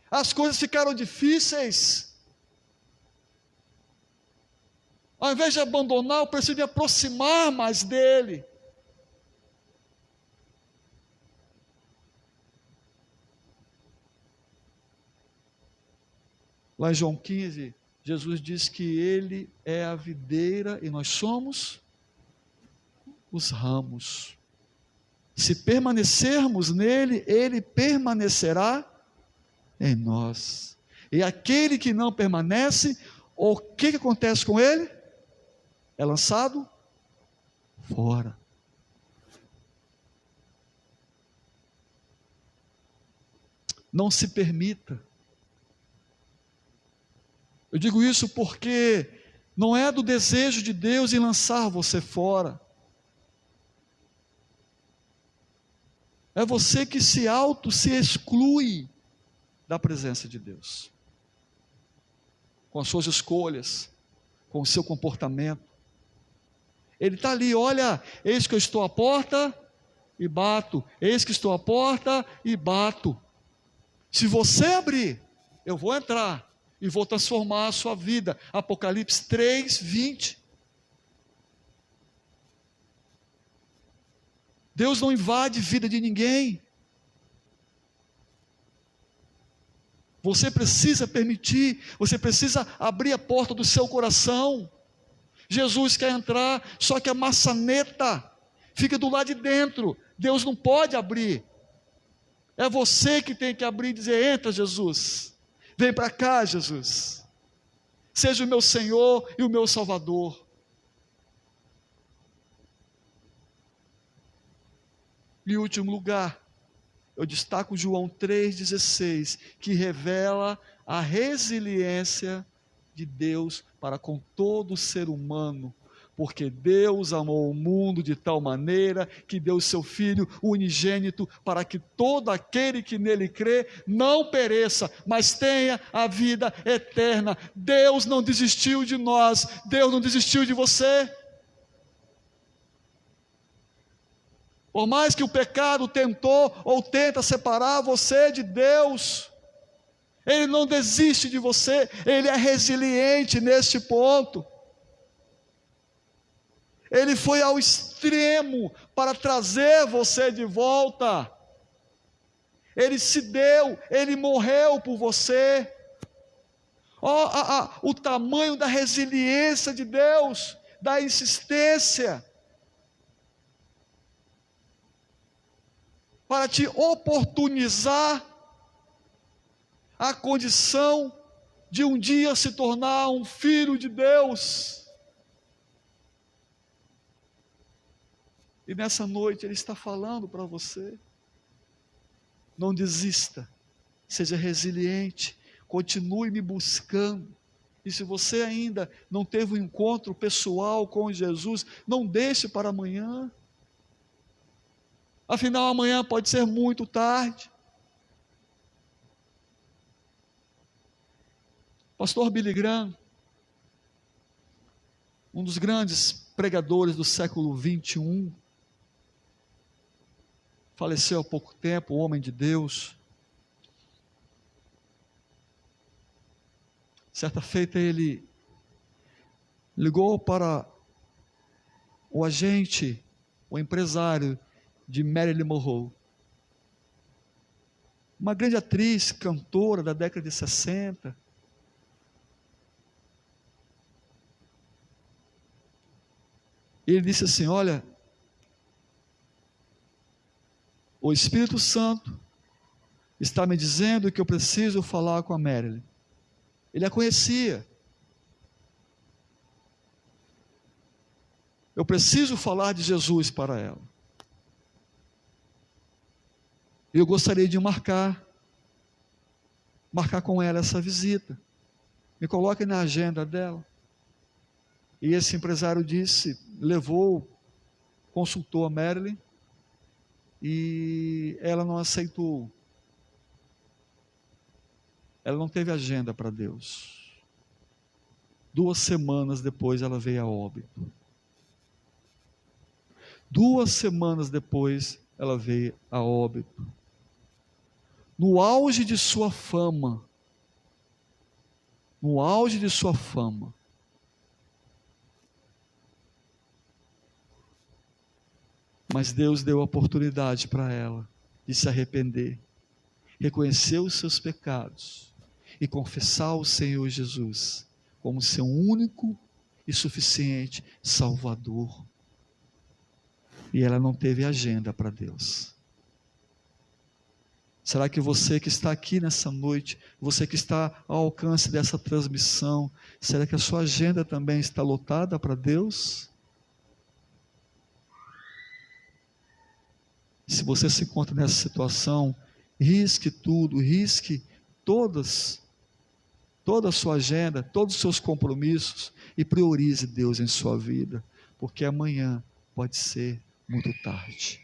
As coisas ficaram difíceis. Ao invés de abandonar, eu preciso me aproximar mais dEle. Lá em João 15, Jesus diz que Ele é a videira e nós somos os ramos. Se permanecermos nele, Ele permanecerá em nós. E aquele que não permanece, o que acontece com ele? É lançado fora. Não se permita. Eu digo isso porque não é do desejo de Deus em lançar você fora. É você que se exclui da presença de Deus. Com as suas escolhas, com o seu comportamento. Ele está ali, olha, eis que eu estou à porta e bato. Eis que estou à porta e bato. Se você abrir, eu vou entrar e vou transformar a sua vida. Apocalipse 3, 20. Deus não invade a vida de ninguém. Você precisa permitir, você precisa abrir a porta do seu coração. Jesus quer entrar, só que a maçaneta fica do lado de dentro. Deus não pode abrir. É você que tem que abrir e dizer: entra, Jesus. Vem para cá, Jesus. Seja o meu Senhor e o meu Salvador. E em último lugar, eu destaco João 3,16, que revela a resiliência de Deus para com todo ser humano, porque Deus amou o mundo de tal maneira que deu o seu Filho unigênito para que todo aquele que nele crê não pereça, mas tenha a vida eterna. Deus não desistiu de nós, Deus não desistiu de você. Por mais que o pecado tentou ou tenta separar você de Deus, Ele não desiste de você, Ele é resiliente neste ponto. Ele foi ao extremo para trazer você de volta. Ele se deu, Ele morreu por você. O tamanho da resiliência de Deus, da insistência, para te oportunizar a condição de um dia se tornar um filho de Deus. E nessa noite Ele está falando para você: não desista, seja resiliente, continue me buscando. E se você ainda não teve um encontro pessoal com Jesus, não deixe para amanhã. Afinal, amanhã pode ser muito tarde. Pastor Billy Graham, um dos grandes pregadores do século 21, faleceu há pouco tempo, homem de Deus. Certa feita ele ligou para o agente, o empresário de Marilyn Monroe, uma grande atriz, cantora da década de 60. Ele disse assim: olha, o Espírito Santo está me dizendo que eu preciso falar com a Marilyn. Ele a conhecia. Eu preciso falar de Jesus para ela. Eu gostaria de marcar com ela essa visita. Me coloque na agenda dela. E esse empresário levou, consultou a Marilyn, e ela não aceitou. Ela não teve agenda para Deus. 2 semanas depois ela veio a óbito. 2 semanas depois ela veio a óbito. No auge de sua fama. No auge de sua fama. Mas Deus deu a oportunidade para ela de se arrepender, reconhecer os seus pecados e confessar o Senhor Jesus como seu único e suficiente Salvador. E ela não teve agenda para Deus. Será que você que está aqui nessa noite, você que está ao alcance dessa transmissão, será que a sua agenda também está lotada para Deus? Se você se encontra nessa situação, risque tudo, risque toda a sua agenda, todos os seus compromissos e priorize Deus em sua vida, porque amanhã pode ser muito tarde.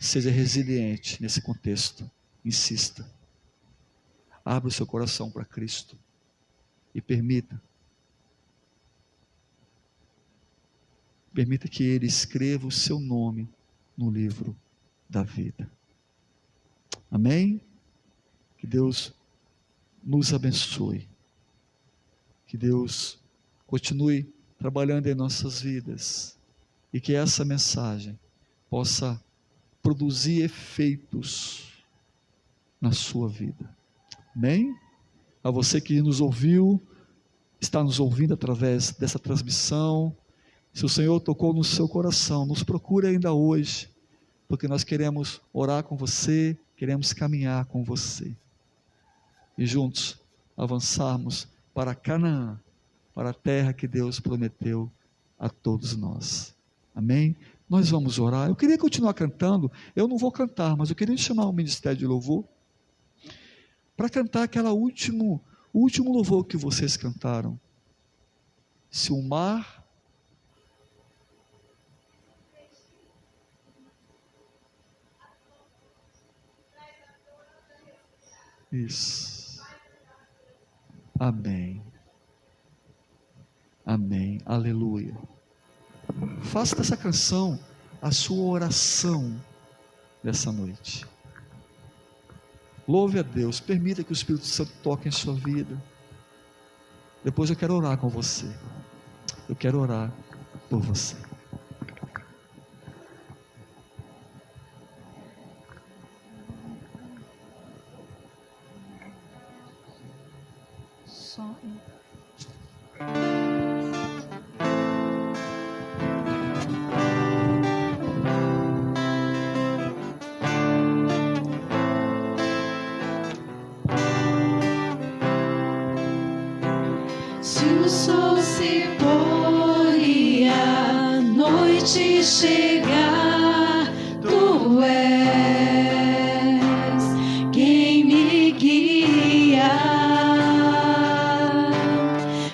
Seja resiliente nesse contexto, insista. Abra o seu coração para Cristo e permita que Ele escreva o seu nome no livro da vida. Amém? Que Deus nos abençoe. Que Deus continue trabalhando em nossas vidas. E que essa mensagem possa produzir efeitos na sua vida. Amém? A você que nos ouviu, está nos ouvindo através dessa transmissão, se o Senhor tocou no seu coração, nos procure ainda hoje, porque nós queremos orar com você, queremos caminhar com você, e juntos avançarmos para Canaã, para a terra que Deus prometeu a todos nós. Amém? Nós vamos orar. Eu queria continuar cantando, eu não vou cantar, mas eu queria chamar o Ministério de Louvor, para cantar aquele último louvor que vocês cantaram. Se o mar... Isso. Amém. Amém. Aleluia. Faça dessa canção a sua oração dessa noite. Louve a Deus, permita que o Espírito Santo toque em sua vida. Depois eu quero orar com você. Eu quero orar por você. Se o sol se pôr e a noite chegar, tu és quem me guia.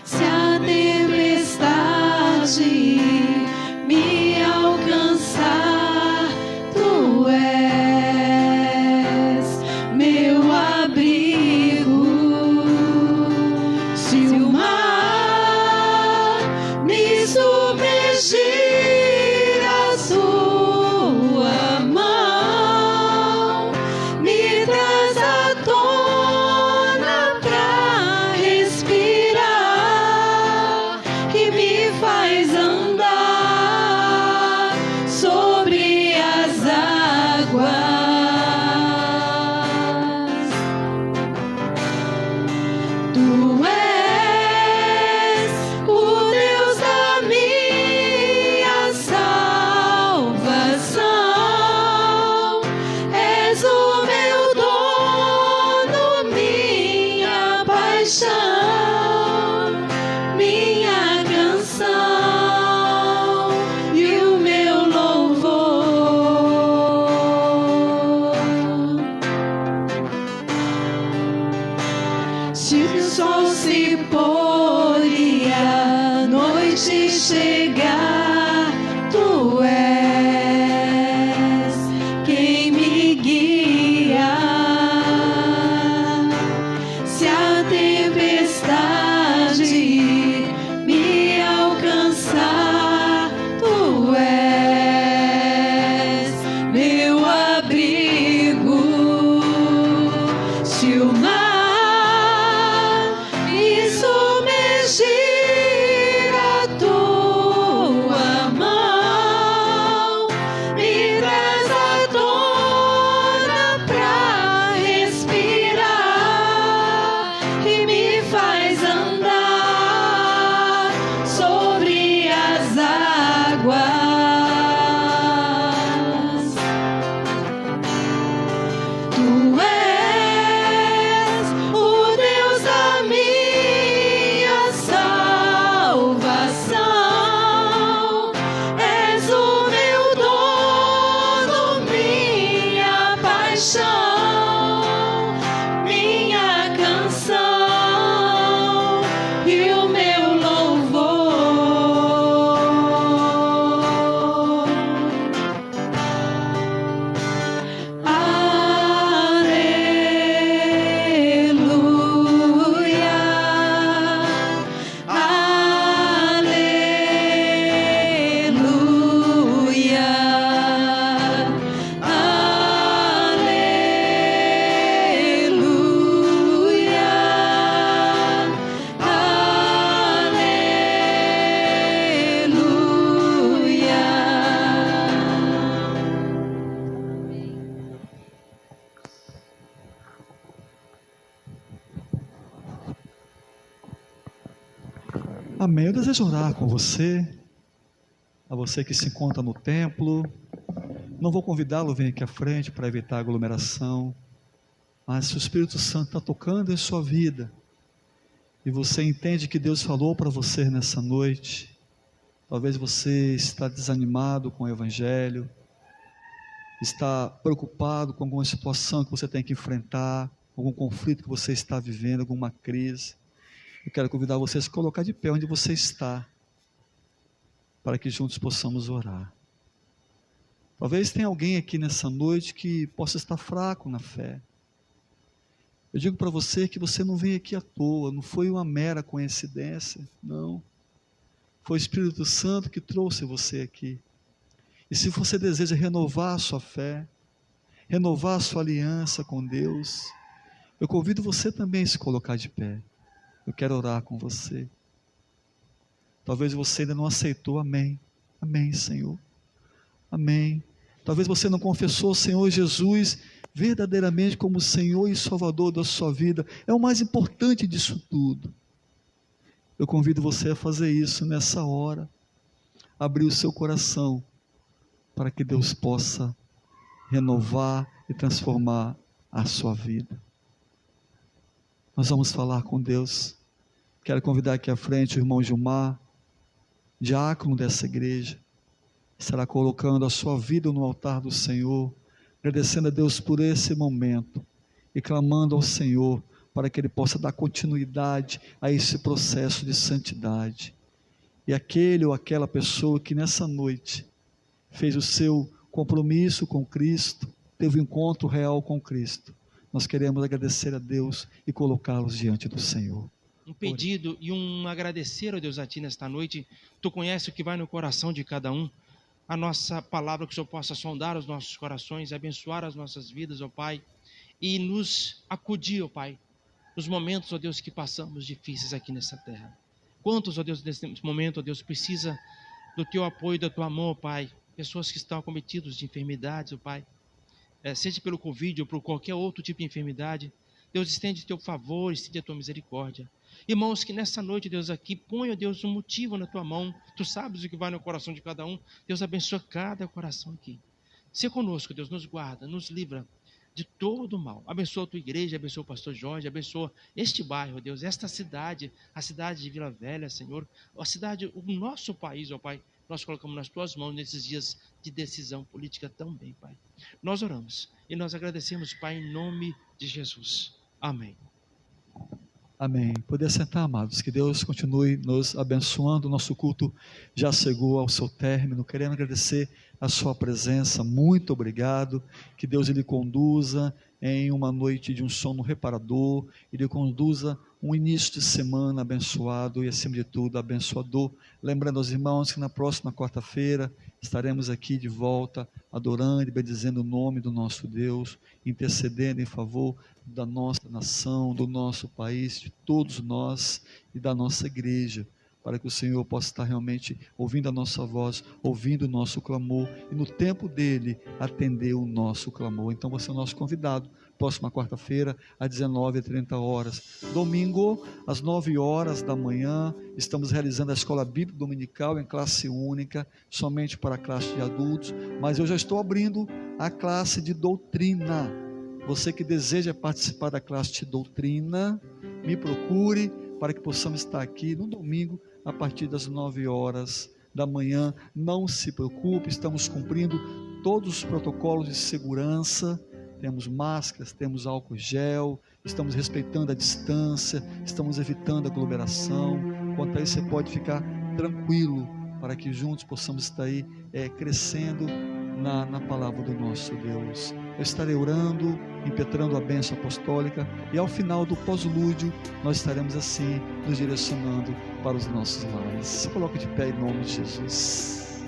Se a tempestade me alcançar, tu és meu abrigo. Se o mar me submergir, a sua mão me traz à tona pra respirar e me faz andar sobre as águas. Tu és o Deus da minha salvação, és o meu dono, minha paixão, minha canção e o meu louvor. Se o sol se pôr e a noite chegar, tu és quem me guia. Se a tempestade me alcançar, tu és meu abrigo. Se o mar me submergir, a tua mão me traz à tona pra respirar e me faz andar sobre as águas. Tu és o Deus da minha salvação, és o meu dono, minha paixão, minha canção e o meu louvor. Aleluia, aleluia, aleluia, aleluia. Amém. Eu desejo orar com você, a você que se encontra no templo. Não vou convidá-lo a vir aqui à frente para evitar aglomeração, mas se o Espírito Santo está tocando em sua vida e você entende que Deus falou para você nessa noite, talvez você está desanimado com o Evangelho, está preocupado com alguma situação que você tem que enfrentar, algum conflito que você está vivendo, alguma crise. Eu quero convidar você a se colocar de pé onde você está, para que juntos possamos orar. Talvez tenha alguém aqui nessa noite que possa estar fraco na fé. Eu digo para você que você não veio aqui à toa, não foi uma mera coincidência, não. Foi o Espírito Santo que trouxe você aqui. E se você deseja renovar a sua fé, renovar a sua aliança com Deus, Eu convido você também a se colocar de pé. Eu quero orar com você. Talvez você ainda não aceitou, amém. Amém, Senhor. Amém. Talvez você não confessou o Senhor Jesus verdadeiramente como Senhor e Salvador da sua vida. É o mais importante disso tudo. Eu convido você a fazer isso nessa hora. Abrir o seu coração para que Deus possa renovar e transformar a sua vida. Nós vamos falar com Deus. Quero convidar aqui à frente o irmão Gilmar, diácono dessa igreja. Estará colocando a sua vida no altar do Senhor, agradecendo a Deus por esse momento e clamando ao Senhor para que Ele possa dar continuidade a esse processo de santidade. E aquele ou aquela pessoa que nessa noite fez o seu compromisso com Cristo, teve um encontro real com Cristo, nós queremos agradecer a Deus e colocá-los diante do Senhor. Um pedido e um agradecer a Deus a Ti nesta noite. Tu conheces o que vai no coração de cada um. A nossa palavra, que o Senhor possa sondar os nossos corações, abençoar as nossas vidas, ó Pai, e nos acudir, ó Pai, nos momentos, ó Deus, que passamos difíceis aqui nessa terra. Quantos, ó Deus, nesse momento, ó Deus, precisa do Teu apoio, da Tua mão, ó Pai, pessoas que estão acometidas de enfermidades, ó Pai, seja pelo Covid ou por qualquer outro tipo de enfermidade. Deus, estende Teu favor, estende a Tua misericórdia. Irmãos, que nessa noite, Deus, aqui, põe, ó Deus, um motivo na Tua mão. Tu sabes o que vai no coração de cada um. Deus, abençoa cada coração aqui. Se conosco, Deus, nos guarda, nos livra de todo o mal. Abençoa a Tua igreja, abençoa o pastor Jorge, abençoa este bairro, Deus, esta cidade, a cidade de Vila Velha, Senhor, a cidade, o nosso país, ó Pai, nós colocamos nas Tuas mãos nesses dias de decisão política também, Pai. Nós oramos e nós agradecemos, Pai, em nome de Jesus. Amém. Amém. Poder sentar, amados. Que Deus continue nos abençoando. O nosso culto já chegou ao seu término. Querendo agradecer a sua presença. Muito obrigado. Que Deus lhe conduza em uma noite de um sono reparador. E lhe conduza um início de semana abençoado e, acima de tudo, abençoador. Lembrando aos irmãos que na próxima quarta-feira estaremos aqui de volta, adorando e bendizendo o nome do nosso Deus, intercedendo em favor da nossa nação, do nosso país, de todos nós e da nossa igreja, para que o Senhor possa estar realmente ouvindo a nossa voz, ouvindo o nosso clamor, e no tempo dele atender o nosso clamor. Então você é o nosso convidado, próxima quarta-feira, às 19h30. Domingo, às 9h da manhã, estamos realizando a Escola Bíblica Dominical em classe única, somente para a classe de adultos, mas eu já estou abrindo a classe de doutrina. Você que deseja participar da classe de doutrina, me procure para que possamos estar aqui no domingo, a partir das 9h da manhã. Não se preocupe, estamos cumprindo todos os protocolos de segurança. Temos máscaras, temos álcool gel, estamos respeitando a distância, estamos evitando a aglomeração. Quanto a isso, você pode ficar tranquilo, para que juntos possamos estar aí crescendo na palavra do nosso Deus. Eu estarei orando, impetrando a bênção apostólica, e ao final do pós-lúdio, nós estaremos assim, nos direcionando para os nossos lares. Se coloque de pé em nome de Jesus.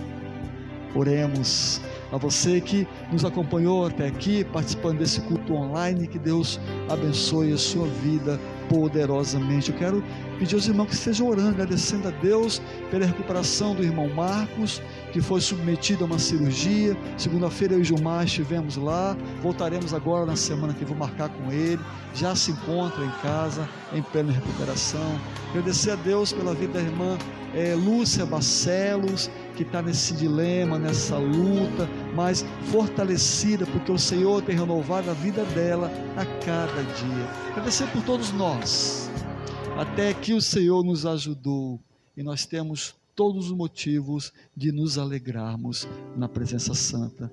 Oremos. A você que nos acompanhou até aqui, participando desse culto online, que Deus abençoe a sua vida poderosamente. Eu quero pedir aos irmãos que estejam orando, agradecendo a Deus pela recuperação do irmão Marcos, que foi submetido a uma cirurgia. Segunda-feira eu e Gilmar estivemos lá, voltaremos agora na semana que vou marcar com ele, já se encontra em casa, em plena recuperação. Agradecer a Deus pela vida da irmã Lúcia Barcelos, que está nesse dilema, nessa luta, mas fortalecida, porque o Senhor tem renovado a vida dela a cada dia. Agradecer por todos nós, até que o Senhor nos ajudou, e nós temos todos os motivos de nos alegrarmos na presença santa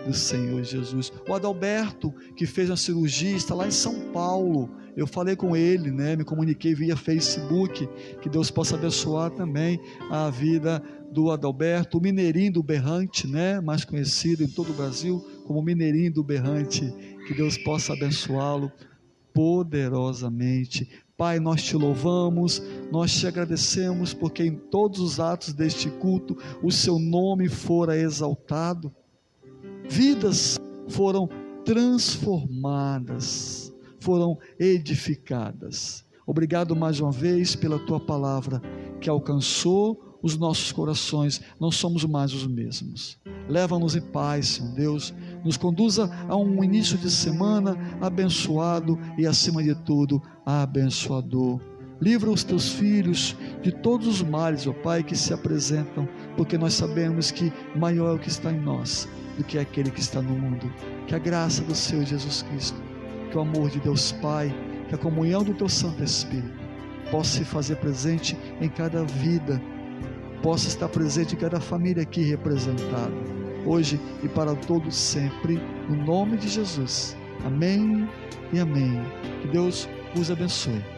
do Senhor Jesus. O Adalberto, que fez uma cirurgia, está lá em São Paulo. Eu falei com ele, me comuniquei via Facebook, que Deus possa abençoar também a vida do Adalberto, o Mineirinho do Berrante, mais conhecido em todo o Brasil como Mineirinho do Berrante. Que Deus possa abençoá-lo poderosamente. Pai, nós te louvamos, nós te agradecemos, porque em todos os atos deste culto o seu nome fora exaltado, vidas foram transformadas, foram edificadas. Obrigado mais uma vez pela tua palavra que alcançou os nossos corações. Não somos mais os mesmos. Leva-nos em paz, Senhor Deus. Nos conduza a um início de semana abençoado e, acima de tudo, abençoador. Livra os teus filhos de todos os males, ó Pai, que se apresentam, porque nós sabemos que maior é o que está em nós do que aquele que está no mundo. Que a graça do Senhor Jesus Cristo, que o amor de Deus Pai, que a comunhão do teu Santo Espírito possa se fazer presente em cada vida, possa estar presente em cada família aqui representada, hoje e para todos sempre, no nome de Jesus. Amém e amém. Que Deus os abençoe.